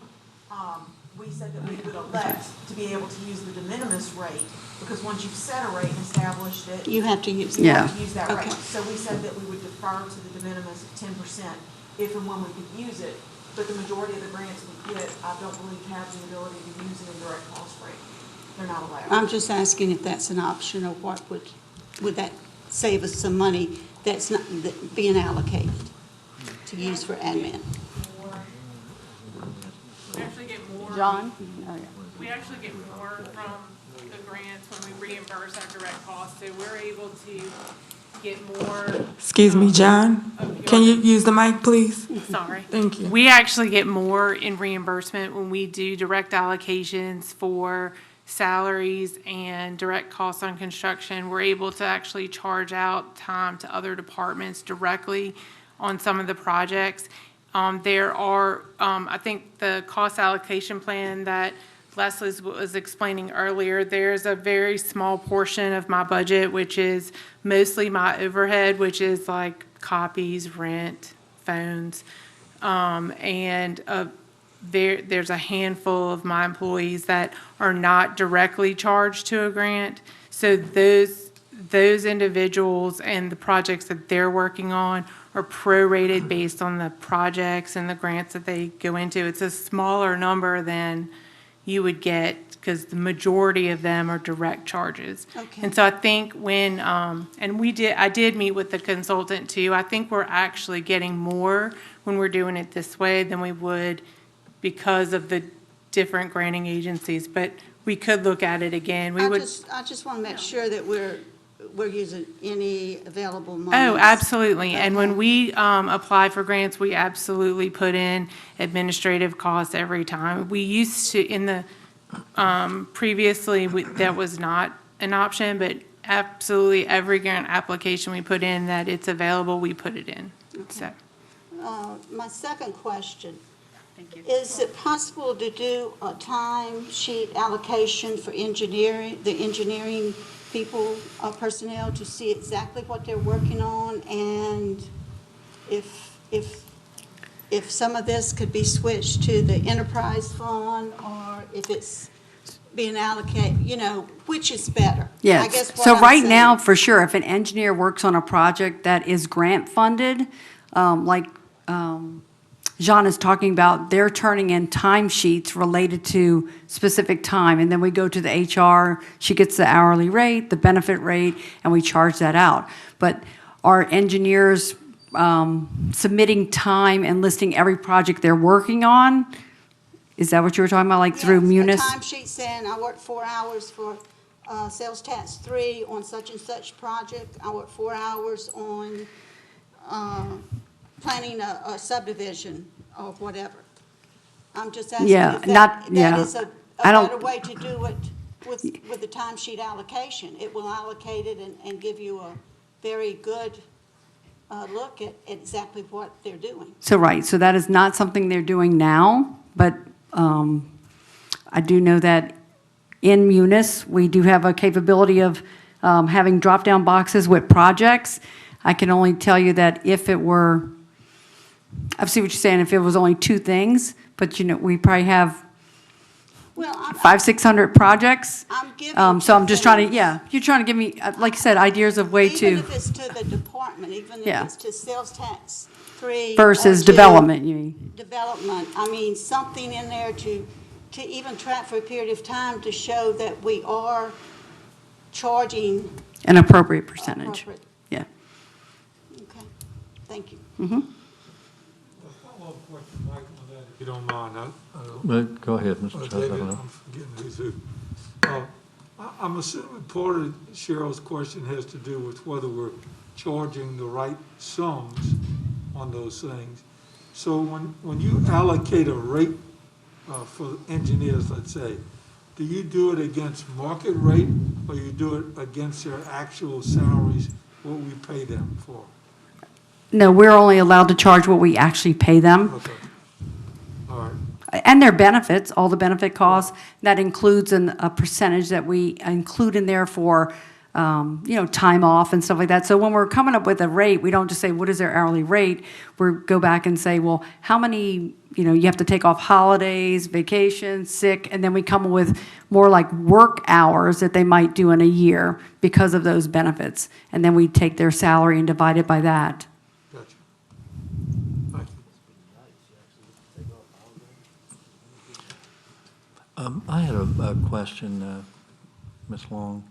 we said that we would elect to be able to use the de minimis rate, because once you've set a rate and established it, You have to use. you Yeah. have to use that rate. Okay. So we said that we would defer to the de minimis of 10% if and when we could use it. But the majority of the grants we get, I don't believe have the ability to use an indirect cost rate. They're not allowed. I'm just asking if that's an option, or what would that save us some money that's not being allocated to use for admin? We actually get more. John? Oh, yeah. We actually get more from the grants when we reimburse our direct costs, so we're able to get more. Excuse me, John, can you use the mic, please? Sorry. Thank you. We actually get more in reimbursement when we do direct allocations for salaries and direct costs on construction. We're able to actually charge out time to other departments directly on some of the projects. There are, I think the cost allocation plan that Leslie was explaining earlier, there's a very small portion of my budget, which is mostly my overhead, which is like copies, rent, phones, and there's a handful of my employees that are not directly charged to a grant. So those individuals and the projects that they're working on are prorated based on the projects and the grants that they go into. It's a smaller number than you would get, because the majority of them are direct charges. Okay. And so I think when, I did meet with the consultant too. I think we're actually getting more when we're doing it this way than we would because of the different granting agencies, but we could look at it again. I just want to make sure that we're using any available money. Oh, absolutely. And when Okay. we apply for grants, we absolutely put in administrative costs every time. We used to, in the, previously, that was not an option, but absolutely every grant application we put in that it's available, we put it in. So, My second question. Is it possible to do a time sheet allocation for engineering, the engineering people, personnel, to see exactly what they're working on, and if some of this could be switched to the enterprise fund, or if it's being allocated, which is better? I Yes. guess what So I'm right now, saying- for sure, if an engineer works on a project that is grant funded, like Jean is talking about, they're turning in timesheets related to specific time, and then we go to the HR, she gets the hourly rate, the benefit rate, and we charge that out. But are engineers submitting time and listing every project they're working on? Is that what you were talking about, like through Yes, Munis? a timesheet saying I worked 4 hours for sales tax 3 on such and such project. I worked 4 hours on planning a subdivision or whatever. I'm just asking Yeah, if not- that yeah. is a I don't- better way to do it with the timesheet allocation. It will allocate it and give you a very good look at exactly what they're doing. So, right, so that is not something they're doing now, but I do know that in Munis, we do have a capability of having drop-down boxes with projects. I can only tell you that if it were, I see what you're saying, if it was only two things, but we probably have Well, 500-600 projects. I'm giving So I'm just trying to, things. yeah, you're trying to give me, like I said, ideas of way Even to, if it's to the department, even if Yeah. it's to sales tax 3. versus or to development, you mean? Development, I mean, something in there to even track for a period of time to show that we are charging An appropriate percentage. appropriate. Yeah. Okay, thank you. A follow-up question, Mike, on that, if you don't mind. But go ahead, Mr. Chuck. I David, don't know. I'm forgetting who's who. I'm assuming part of Cheryl's question has to do with whether we're charging the right sums on those things. So when you allocate a rate for engineers, let's say, do you do it against market rate or you do it against their actual salaries, what we pay them for? No, we're only allowed to charge what we actually pay them. Okay. All right. And their benefits, all the benefit costs, that includes a percentage that we include in there for, time off and stuff like that. So when we're coming up with a rate, we don't just say, what is their hourly rate? We go back and say, well, how many, you have to take off holidays, vacations, sick, and then we come up with more like work hours that they might do in a year because of those benefits. And then we take their salary and divide it by that. Gotcha. Thank you. I had a question, Ms. Long,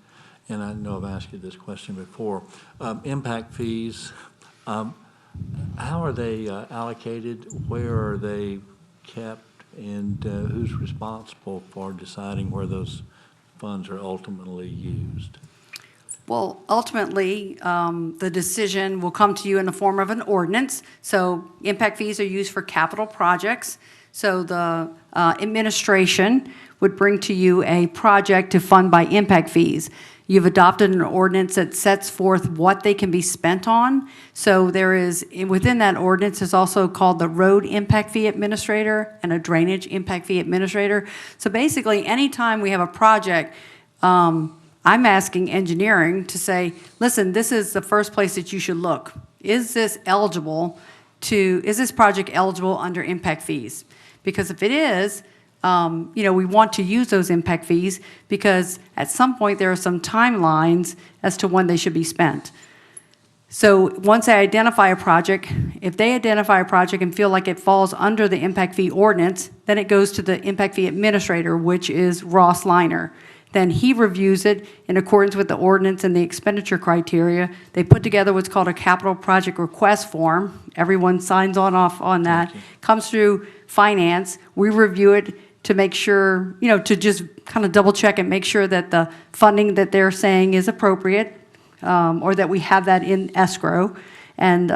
and I know I've asked you this question before. Impact fees, how are they allocated? Where are they kept? And who's responsible for deciding where those funds are ultimately used? Well, ultimately, the decision will come to you in the form of an ordinance. So impact fees are used for capital projects. So the administration would bring to you a project to fund by impact fees. You've adopted an ordinance that sets forth what they can be spent on. So there is, within that ordinance is also called the road impact fee administrator and a drainage impact fee administrator. So basically, anytime we have a project, I'm asking engineering to say, listen, this is the first place that you should look. Is this project eligible under impact fees? Because if it is, we want to use those impact fees because at some point there are some timelines as to when they should be spent. So once they identify a project, if they identify a project and feel like it falls under the impact fee ordinance, then it goes to the impact fee administrator, which is Ross Liner. Then he reviews it in accordance with the ordinance and the expenditure criteria. They put together what's called a capital project request form. Everyone signs off on that. Comes through finance. We review it to make sure, to just kind of double check and make sure that the funding that they're saying is appropriate, or that we have that in escrow. And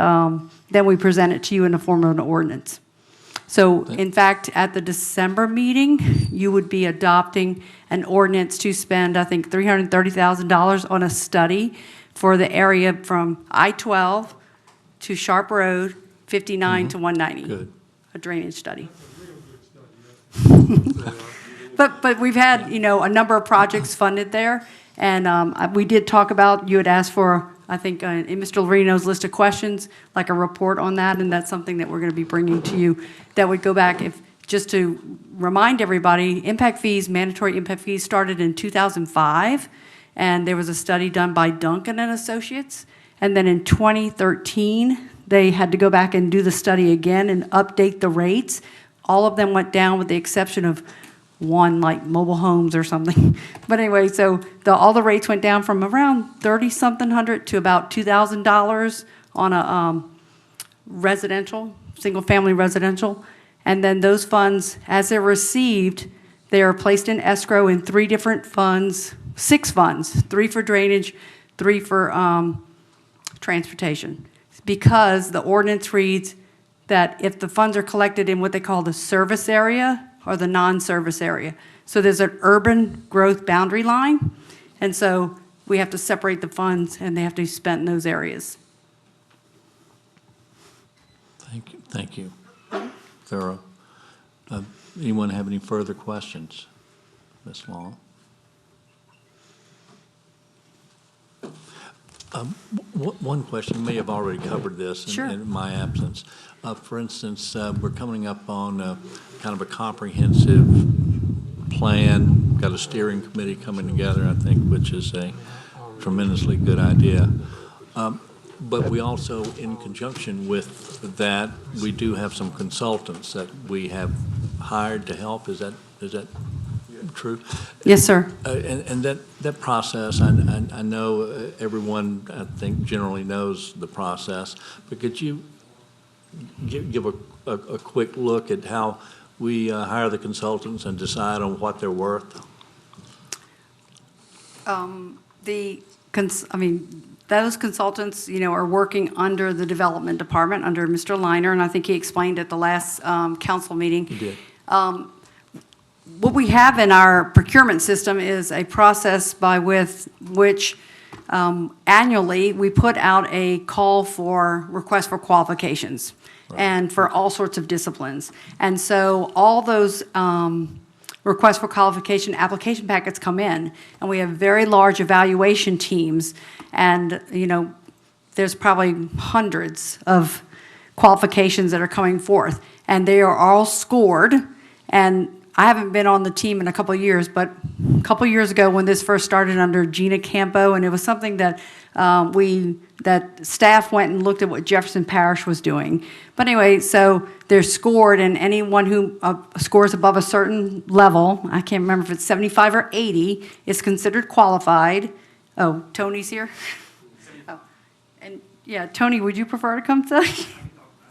then we present it to you in the form of an ordinance. So in fact, at the December meeting, you would be adopting an ordinance to spend, I think, $330,000 on a study for the area from I-12 to Sharp Road, 59 to 190. Good. A drainage study. But we've had, a number of projects funded there. And we did talk about, you had asked for, I think, in Mr. Lorino's list of questions, like a report on that, and that's something that we're going to be bringing to you. That would go back, just to remind everybody, mandatory impact fees started in 2005, and there was a study done by Duncan and Associates. And then in 2013, they had to go back and do the study again and update the rates. All of them went down with the exception of one, like mobile homes or something. But anyway, so all the rates went down from around 30-something hundred to about $2,000 on a residential, single-family residential. And then those funds, as they're received, they are placed in escrow in 3 different funds, 6 funds, 3 for drainage, 3 for transportation. Because the ordinance reads that if the funds are collected in what they call the service area or the non-service area. So there's an urban growth boundary line, and so we have to separate the funds and they have to be spent in those areas. Thank you. Thorough. Anyone have any further questions? Ms. Long? One question, you may have already covered this Sure. in my absence. For instance, we're coming up on kind of a comprehensive plan, got a steering committee coming together, I think, which is a tremendously good idea. But we also, in conjunction with that, we do have some consultants that we have hired to help. Is that true? Yes, sir. And that process, I know everyone, I think, generally knows the process, but could you give a quick look at how we hire the consultants and decide on what they're worth? Those consultants, are working under the development department, under Mr. Liner, and I think he explained at the last council meeting. He did. What we have in our procurement system is a process by which annually we put out a call for request for qualifications and for all sorts of disciplines. And so all those request for qualification application packets come in, and we have very large evaluation teams. And, there's probably hundreds of qualifications that are coming forth, and they are all scored. And I haven't been on the team in a couple of years, but a couple of years ago when this first started under Gina Campo, and it was something that that staff went and looked at what Jefferson Parish was doing. But anyway, so they're scored, and anyone who scores above a certain level, I can't remember if it's 75 or 80, is considered qualified. Oh, Tony's here? Oh, and yeah, Tony, would you prefer to come today?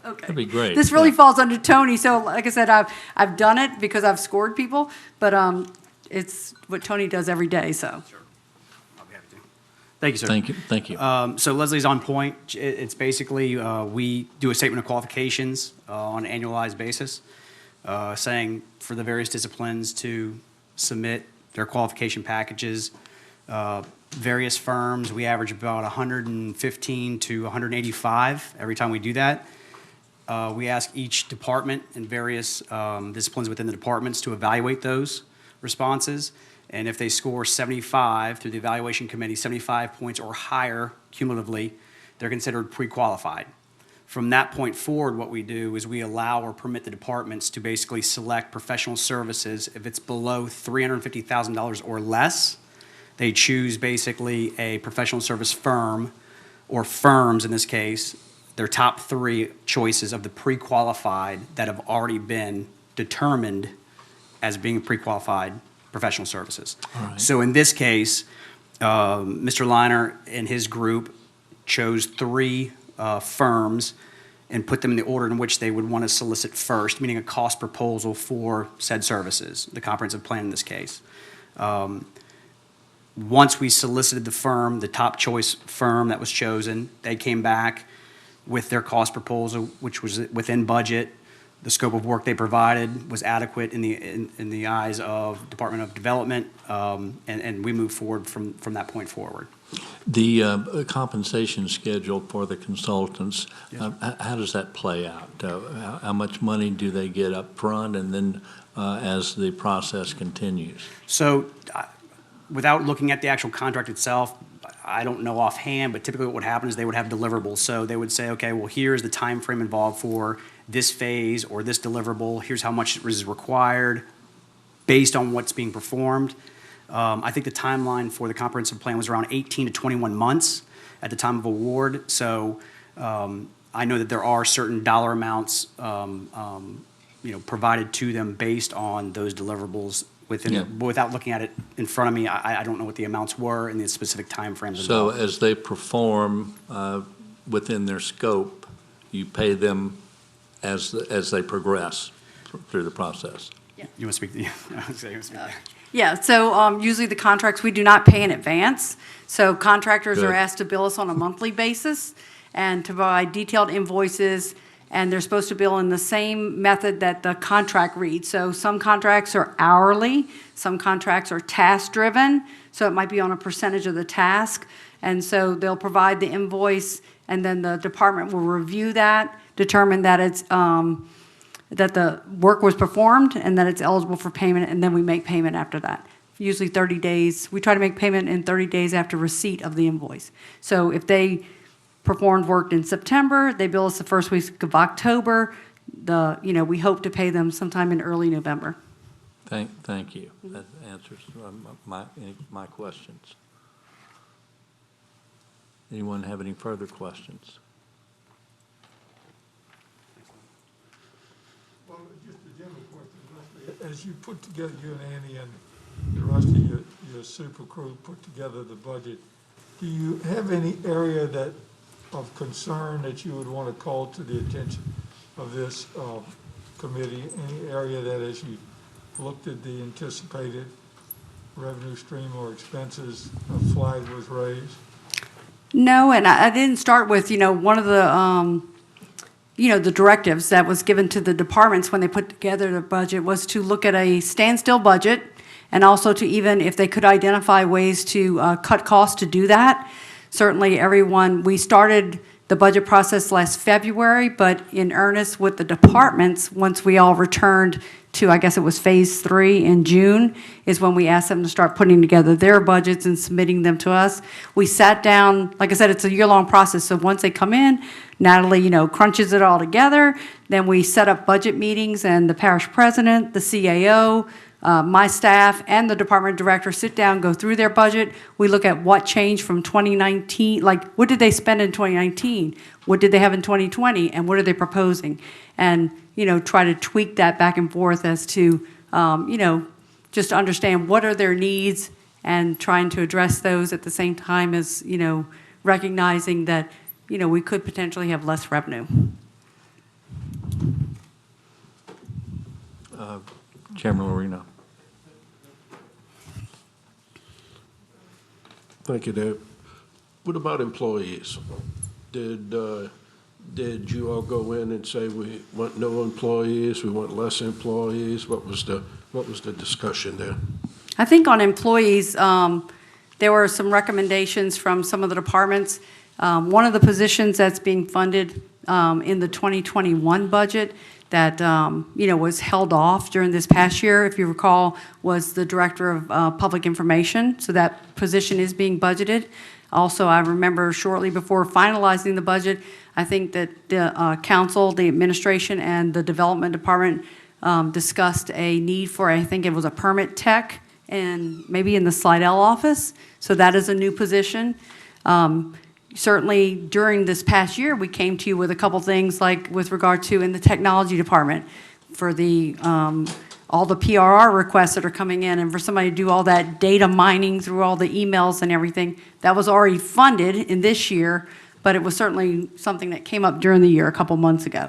Okay. That'd be great. This really falls under Tony, so like I said, I've done it because I've scored people, but it's what Tony does every day, so. Sure. I'll be happy to. Thank you, sir. Thank you. So Leslie's on point. It's basically, we do a statement of qualifications on an annualized basis, saying for the various disciplines to submit their qualification packages. Various firms, we average about 115 to 185 every time we do that. We ask each department and various disciplines within the departments to evaluate those responses. And if they score 75 through the evaluation committee, 75 points or higher cumulatively, they're considered pre-qualified. From that point forward, what we do is we allow or permit the departments to basically select professional services. If it's below $350,000 or less, they choose basically a professional service firm, or firms in this case, their top three choices of the pre-qualified that have already been determined as being pre-qualified professional services. All right. So in this case, Mr. Liner and his group chose three firms and put them in the order in which they would want to solicit first, meaning a cost proposal for said services, the comprehensive plan in this case. Once we solicited the firm, the top choice firm that was chosen, they came back with their cost proposal, which was within budget. The scope of work they provided was adequate in the eyes of Department of Development, and we moved forward from that point forward. The compensation schedule for the consultants, how does that play out? How much money do they get up front, and then as the process continues? So without looking at the actual contract itself, I don't know offhand, but typically what would happen is they would have deliverables. So they would say, okay, well, here's the time frame involved for this phase or this deliverable. Here's how much is required based on what's being performed. I think the timeline for the comprehensive plan was around 18 to 21 months at the time of award. So I know that there are certain dollar amounts provided to them based on those deliverables. Without looking at it in front of me, I don't know what the amounts were and the specific timeframes involved. So as they perform within their scope, you pay them as they progress through the process. You want to speak? Yeah, so usually the contracts, we do not pay in advance. So contractors Good. are asked to bill us on a monthly basis and to provide detailed invoices, and they're supposed to bill in the same method that the contract reads. So some contracts are hourly, some contracts are task-driven, so it might be on a percentage of the task. And so they'll provide the invoice, and then the department will review that, determine that it's that the work was performed and that it's eligible for payment, and then we make payment after that. usually 30 days. We try to make payment in 30 days after receipt of the invoice. So if they performed work in September, they bill us the first week of October. We hope to pay them sometime in early November. Thank you. That answers my questions. Anyone have any further questions? Well, just a general question, Leslie. As you put together, you and Andy and the rest of your super crew put together the budget, do you have any area of concern that you would want to call to the attention of this committee? Any area that, as you looked at the anticipated revenue stream or expenses, a flag was raised? No, and I didn't start with, one of the, the directives that was given to the departments when they put together the budget was to look at a standstill budget, and also to even, if they could identify ways to cut costs to do that. Certainly we started the budget process last February, but in earnest with the departments, once we all returned to, I guess it was phase 3 in June, is when we asked them to start putting together their budgets and submitting them to us. We sat down, like I said, it's a year-long process, so once they come in, Natalie, crunches it all together, then we set up budget meetings, and the parish president, the CAO, my staff, and the department director sit down, go through their budget. We look at what changed from 2019, like what did they spend in 2019? What did they have in 2020? And what are they proposing? And, try to tweak that back and forth as to, just to understand what are their needs and trying to address those at the same time as, recognizing that, we could potentially have less revenue. Chairman Lorino. Thank you, Dave. What about employees? Did you all go in and say we want no employees, we want less employees? What was the discussion there? I think on employees, there were some recommendations from some of the departments. One of the positions that's being funded in the 2021 budget that was held off during this past year, if you recall, was the Director of Public Information. So that position is being budgeted. Also, I remember shortly before finalizing the budget, I think that the council, the administration, and the development department discussed a need for, I think it was a permit tech, and maybe in the Slidell office. So that is a new position. Certainly during this past year, we came to you with a couple things like with regard to in the technology department for the all the PRR requests that are coming in, and for somebody to do all that data mining through all the emails and everything. That was already funded in this year, but it was certainly something that came up during the year a couple months ago.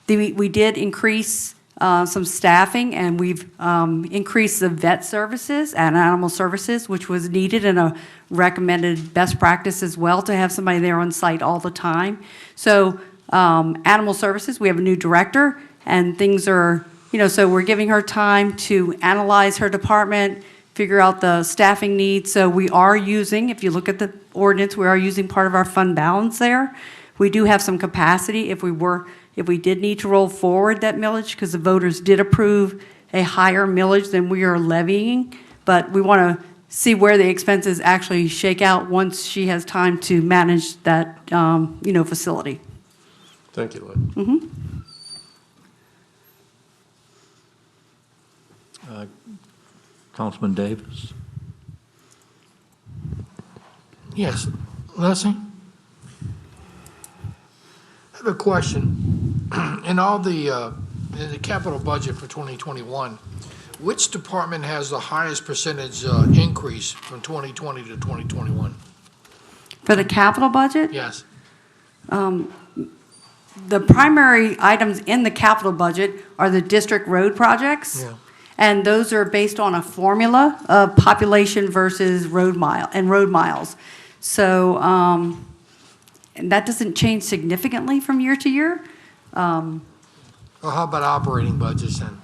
We did increase some staffing, and we've increased the vet services and animal services, which was needed and a recommended best practice as well to have somebody there on site all the time. So animal services, we have a new director, and things are, so we're giving her time to analyze her department, figure out the staffing needs. So we are using, if you look at the ordinance, we are using part of our fund balance there. We do have some capacity if we did need to roll forward that millage, because the voters did approve a higher millage than we are levying, but we want to see where the expenses actually shake out once she has time to manage that, facility. Thank you, Lynn. Councilman Davis. Yes, Leslie? I have a question. In the capital budget for 2021, which department has the highest percentage increase from 2020 to 2021? For the capital budget? Yes. The primary items in the capital budget are the district road projects. Yeah. And those are based on a formula of population versus road miles. So, and that doesn't change significantly from year to year. Well, how about operating budgets then?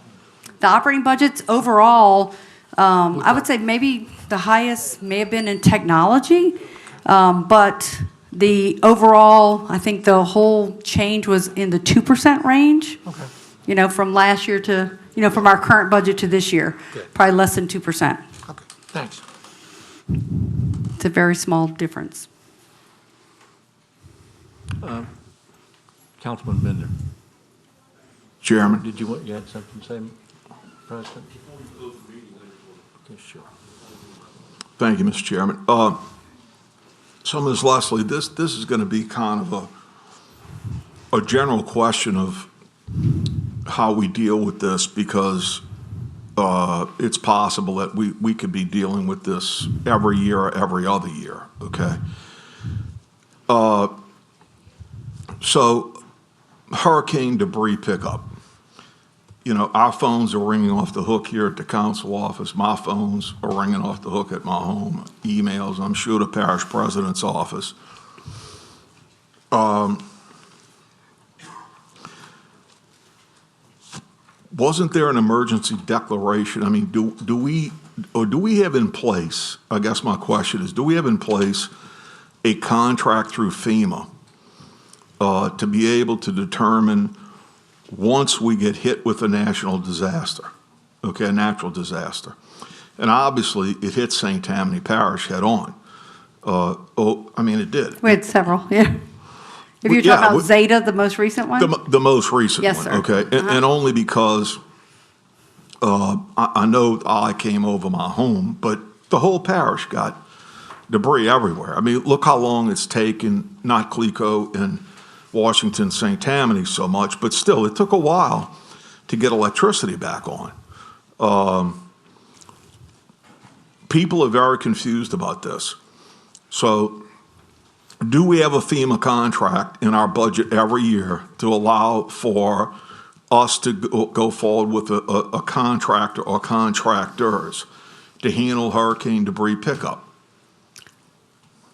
The operating budgets overall, I would say maybe the highest may have been in technology, but the overall, I think the whole change was in the 2% range. Okay. From last year to, from our current budget to this year, Good. probably less than 2%. Okay, thanks. It's a very small difference. Councilman Bender, Chairman. you had something to say, President? Okay, sure. Thank you, Mr. Chairman. So, Ms. Leslie, this is going to be kind of a general question of how we deal with this, because it's possible that we could be dealing with this every year or every other year, okay? So hurricane debris pickup. Our phones are ringing off the hook here at the council office. My phones are ringing off the hook at my home. Emails, I'm sure, the parish president's office. Wasn't there an emergency declaration? I mean, do we have in place, I guess my question is, do we have in place a contract through FEMA to be able to determine once we get hit with a national disaster, okay, a natural disaster? And obviously, it hit St. Tammany Parish head on. It did. We had sevell, yeah. If you're Yeah, talking about Zeta, the most recent one? The most recent Yes, one, sir. okay? And only because I know I came over my home, but the whole parish got debris everywhere. I mean, look how long it's taken, not Clico and Washington, St. Tammany so much, but still, it took a while to get electricity back on. People are very confused about this. So, do we have a FEMA contract in our budget every year to allow for us to go forward with a contractor or contractors to handle hurricane debris pickup?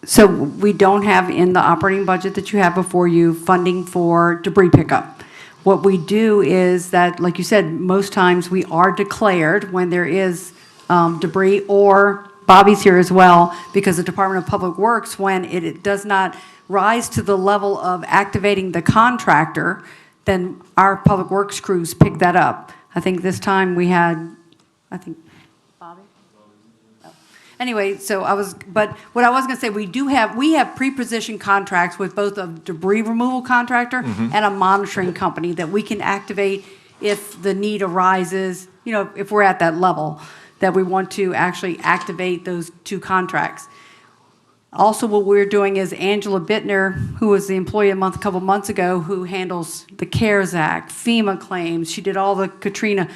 So we don't have in the operating budget that you have before you funding for debris pickup. What we do is that, like you said, most times we are declared when there is debris, or Bobby's here as well, because the Department of Public Works, when it does not rise to the level of activating the contractor, then our Public Works crews pick that up. I think this time we had, Bobby? Oh. Anyway, but what I was gonna say, we have pre-positioned contracts with both a debris removal contractor and a monitoring company that we can activate if the need arises, if we're at that level, that we want to actually activate those two contracts. Also, what we're doing is Angela Bittner, who was the employee a couple months ago, who handles the CARES Act, FEMA claims. She did all the Katrina.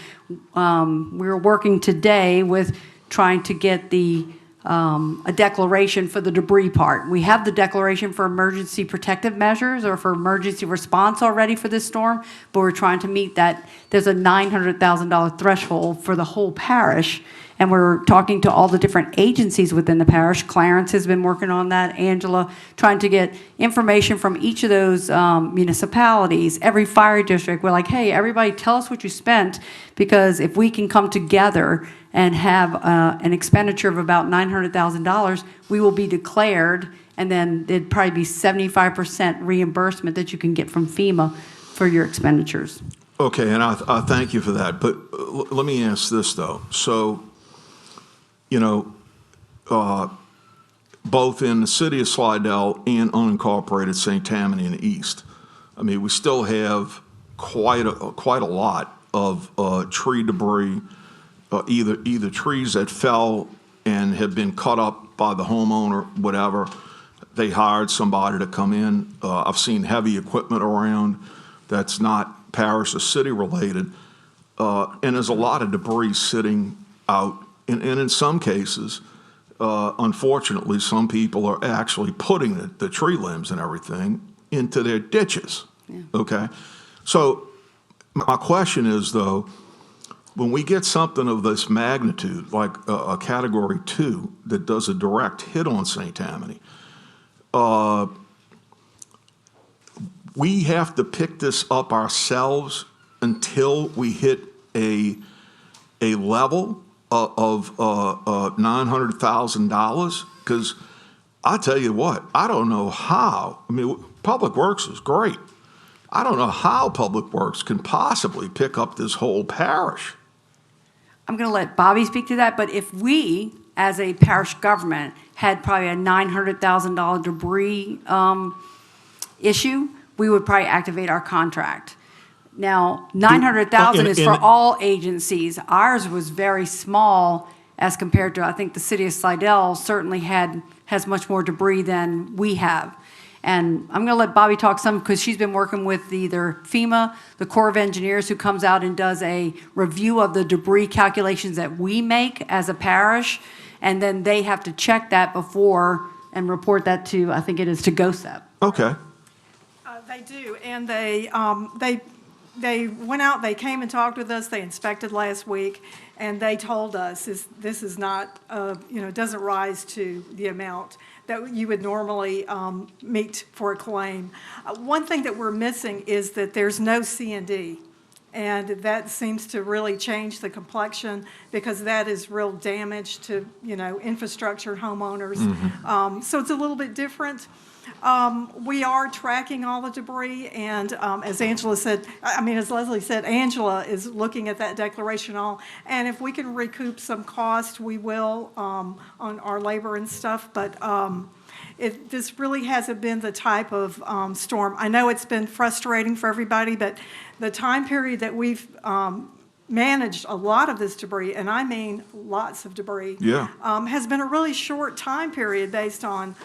We're working today with trying to get a declaration for the debris part. We have the declaration for emergency protective measures or for emergency response already for this storm, but we're trying to meet that. There's a $900,000 threshold for the whole parish, and we're talking to all the different agencies within the parish. Clarence has been working on that, Angela, trying to get information from each of those municipalities, every fire district. We're like, hey, everybody tell us what you spent, because if we can come together and have an expenditure of about $900,000, we will be declared, and then it'd probably be 75% reimbursement that you can get from FEMA for your expenditures. Okay, and I thank you for that, but let me ask this, though. So, both in the city of Slidell and unincorporated St. Tammany in the east, I mean, we still have quite a lot of tree debris, either trees that fell and have been cut up by the homeowner, whatever. They hired somebody to come in. I've seen heavy equipment around that's not parish or city related. And there's a lot of debris sitting out. And in some cases, unfortunately, some people are actually putting the tree limbs and everything into their ditches. Yeah. Okay? So my question is, though, when we get something of this magnitude, like a Category 2 that does a direct hit on St. Tammany, we have to pick this up ourselves until we hit a level of $900,000? Because I tell you what, I don't know how. I mean, Public Works is great. I don't know how Public Works can possibly pick up this whole parish. I'm going to let Bobby speak to that, but if we, as a parish government, had probably a $900,000 debris issue, we would probably activate our contract. Now, 900,000 is for all agencies. Ours was very small as compared to, I think the city of Slidell certainly has much more debris than we have. And I'm going to let Bobby talk some, because she's been working with either FEMA, the Corps of Engineers, who comes out and does a review of the debris calculations that we make as a parish, and then they have to check that before and report that to, I think it is to GOSEP. Okay. They do, and they went out, they came and talked with us, they inspected last week, and they told us this is not, doesn't rise to the amount that you would normally meet for a claim. One thing that we're missing is that there's no C&D, and that seems to really change the complexion, because that is real damage to, infrastructure, homeowners. So it's a little bit different. We are tracking all the debris, and as Angela said, as Leslie said, Angela is looking at that declaration all, and if we can recoup some cost, we will on our labor and stuff, but this really hasn't been the type of storm. I know it's been frustrating for everybody, but the time period that we've managed a lot of this debris, and I mean lots of debris, has been a really short time period based on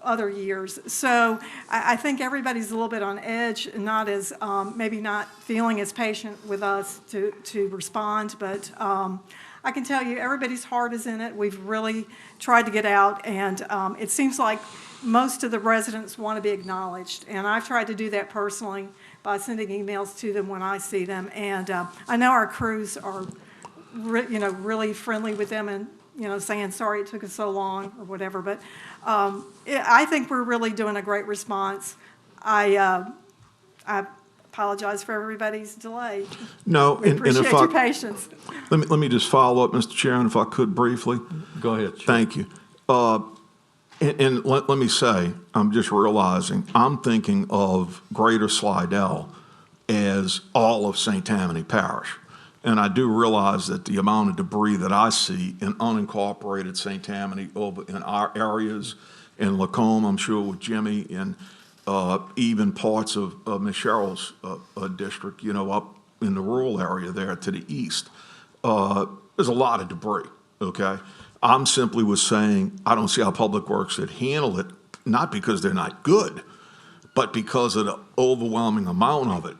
other years. So I think everybody's a little bit on edge, and not as, maybe not feeling as patient with us to respond, but I can tell you everybody's heart is in it. We've really tried to get out, and it seems like most of the residents want to be acknowledged, and I've tried to do that personally by sending emails to them when I see them, and I know our crews are really friendly with them, and saying sorry it took us so long or whatever, but I think we're really doing a great response. I apologize for everybody's delay. No, We appreciate your patience. Let me just follow up, Mr. Chairman, if I could briefly. Go ahead. Chair. Thank you. And let me say, I'm just realizing, I'm thinking of Greater Slidell as all of St. Tammany Parish. And I do realize that the amount of debris that I see in unincorporated St. Tammany over in our areas, in Lacombe, I'm sure with Jimmy, and even parts of Ms. Cheryl's district, up in the rural area there to the east, there's a lot of debris, okay? I'm simply was saying, I don't see how Public Works would handle it, not because they're not good, but because of the overwhelming amount of it.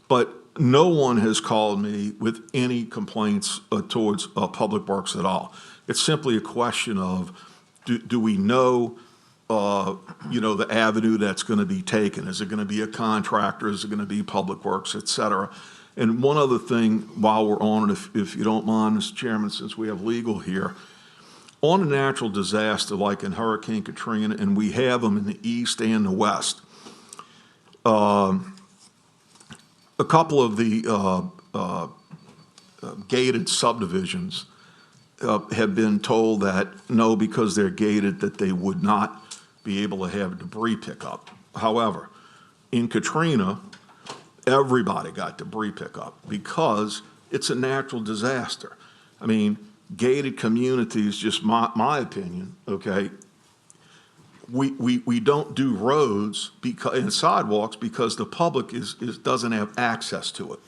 But no one has called me with any complaints towards Public Works at all. It's simply a question of, do we know, the avenue that's going to be taken? Is it going to be a contractor? Is it going to be Public Works, et cetera? And one other thing, while we're on it, if you don't mind, Mr. Chairman, since we have legal here, on a natural disaster like in Hurricane Katrina, and we have them in the east and the west, a couple of the gated subdivisions have been told that no, because they're gated, that they would not be able to have debris pickup. However, in Katrina, everybody got debris pickup because it's a natural disaster. I mean, gated communities, just my opinion, okay, we don't do roads and sidewalks because the public doesn't have access to it.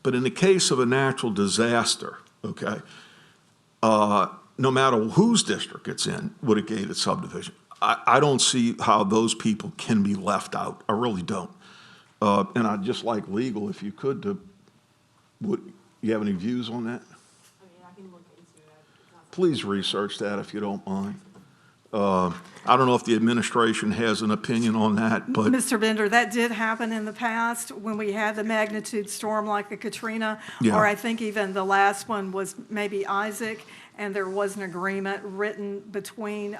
But in the case of a natural disaster, okay, no matter whose district it's in with a gated subdivision, I don't see how those people can be left out. I really don't. And I'd just like legal, if you could, you have any views on that? I can look into it. Please research that if you don't mind. I don't know if the administration has an opinion on that, but Mr. Bender, that did happen in the past when we had the magnitude storm like the Katrina, Yeah. or I think even the last one was maybe Isaac, and there was an agreement written between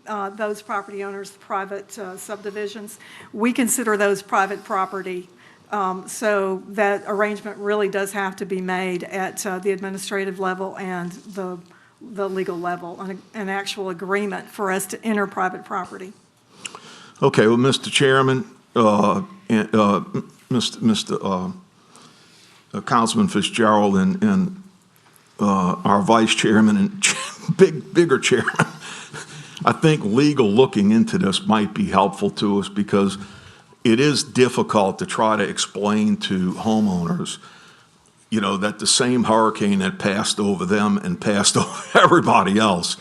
those property owners, private subdivisions. We consider those private property. So that arrangement really does have to be made at the administrative level and the legal level, an actual agreement for us to enter private property. okay. Well, Mr. Chairman, Mr. Councilman Fitzgerald and our vice chairman and bigger chairman, I think legal looking into this might be helpful to us because it is difficult to try to explain to homeowners, you know, that the same hurricane that passed over them and passed over everybody else,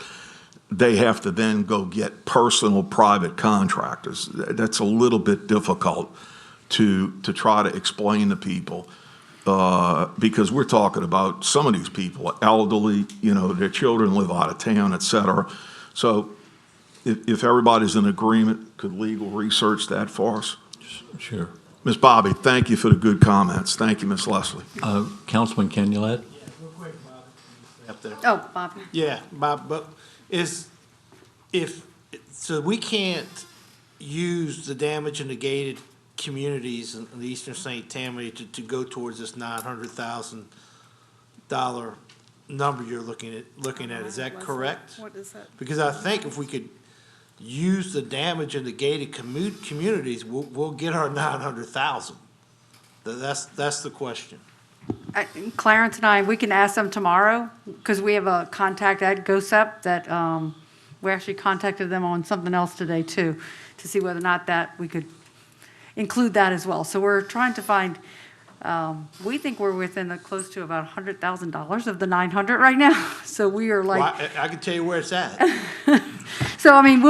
they have to then go get personal private contractors. That's a little bit difficult to try to explain to people because we're talking about some of these people are elderly, you know, their children live out of town, et cetera. So if everybody's in agreement, could legal research that for us? Sure. Ms. Bobby, thank you for the good comments. Thank you, Ms. Leslie. Councilman Kenulat? Oh, Bob. Yeah, Bob, but so we can't use the damage in the gated communities in the eastern St. Tammany to go towards this $900,000 number you're looking at, is that correct? What is that? Because I think if we could use the damage in the gated communities, we'll get our 900,000. That's the question. Clarence and I, we can ask them tomorrow, because we have a contact at GOSEP that, we actually contacted them on something else today too, to see whether or not that we could include that as well. So we're trying to find, we think we're within close to about $100,000 of the 900 right now. So we are like. Well, I can tell you where it's at. So, I mean,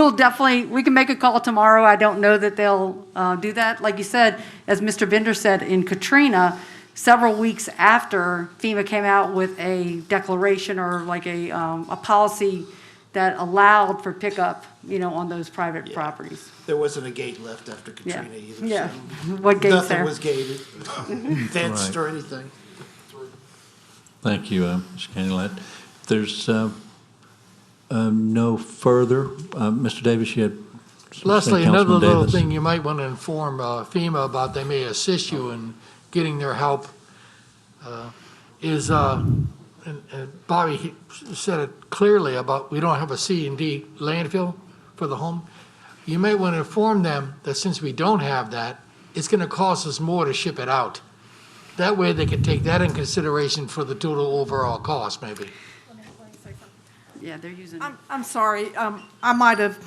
we can make a call tomorrow. I don't know that they'll do that. Like you said, as Mr. Bender said, in Katrina, several weeks after FEMA came out with a declaration or like a policy that allowed for pickup, you know, on those private properties. There wasn't a gate left after Katrina either. Yeah. So What gate's there? nothing was gated, fenced Right. or anything. Thank you, Mr. Kenulat. If there's no further, Mr. Davis, you had something to say, Leslie, another Councilman little Davis? thing you might want to inform FEMA about, they may assist you in getting their help, is, and Bobby said it clearly about we don't have a C&D landfill for the home. You may want to inform them that since we don't have that, it's going to cost us more to ship it out. That way they can take that in consideration for the total overall cost, maybe. Yeah, they're using. I'm sorry, I might have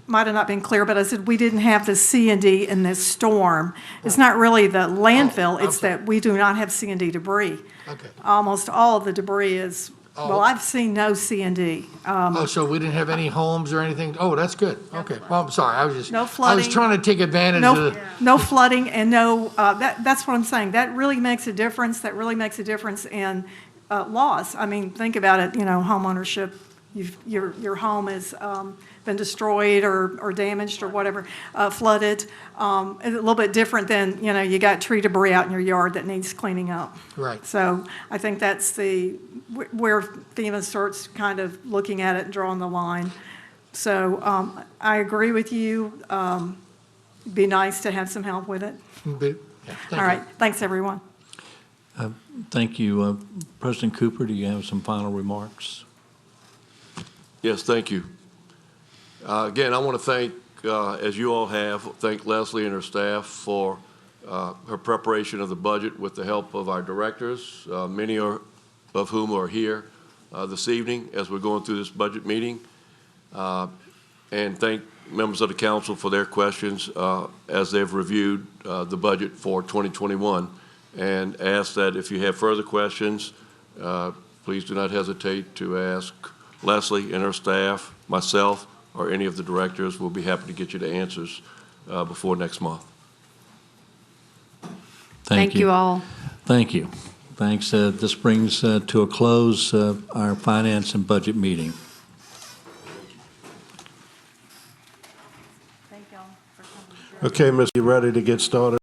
not been clear, but I said we didn't have the C&D in this storm. It's not really the landfill, it's that we do not have C&D debris. Okay. Almost all of the debris is, well, I've seen no C&D. Oh, so we didn't have any homes or anything? Oh, that's good. Okay. Well, I'm sorry. I was just, No I was flooding. trying to take advantage of the. No flooding and no, that's what I'm saying. That really makes a difference. That really makes a difference in loss. I mean, think about it, you know, home ownership. Your home has been destroyed or damaged or whatever, flooded. A little bit different than, you know, you got tree debris out in your yard that needs cleaning up. Right. So I think that's where FEMA starts kind of looking at it and drawing the line. So I agree with you. Be nice to have some help with it. Yeah, thank All right. you. Thanks, everyone. Thank you. President Cooper, do you have some final remarks? Yes, thank you. Again, I want to thank, as you all have, thank Leslie and her staff for her preparation of the budget with the help of our directors, many of whom are here this evening as we're going through this budget meeting. And thank members of the council for their questions as they've reviewed the budget for 2021. And ask that if you have further questions, please do not hesitate to ask Leslie and her staff, myself, or any of the directors. Will be happy to get you the answers before next month. Thank you all. Thank you. Thanks. This brings to a close our finance and budget meeting. Thank y'all for coming. Okay, Miss, you ready to get started?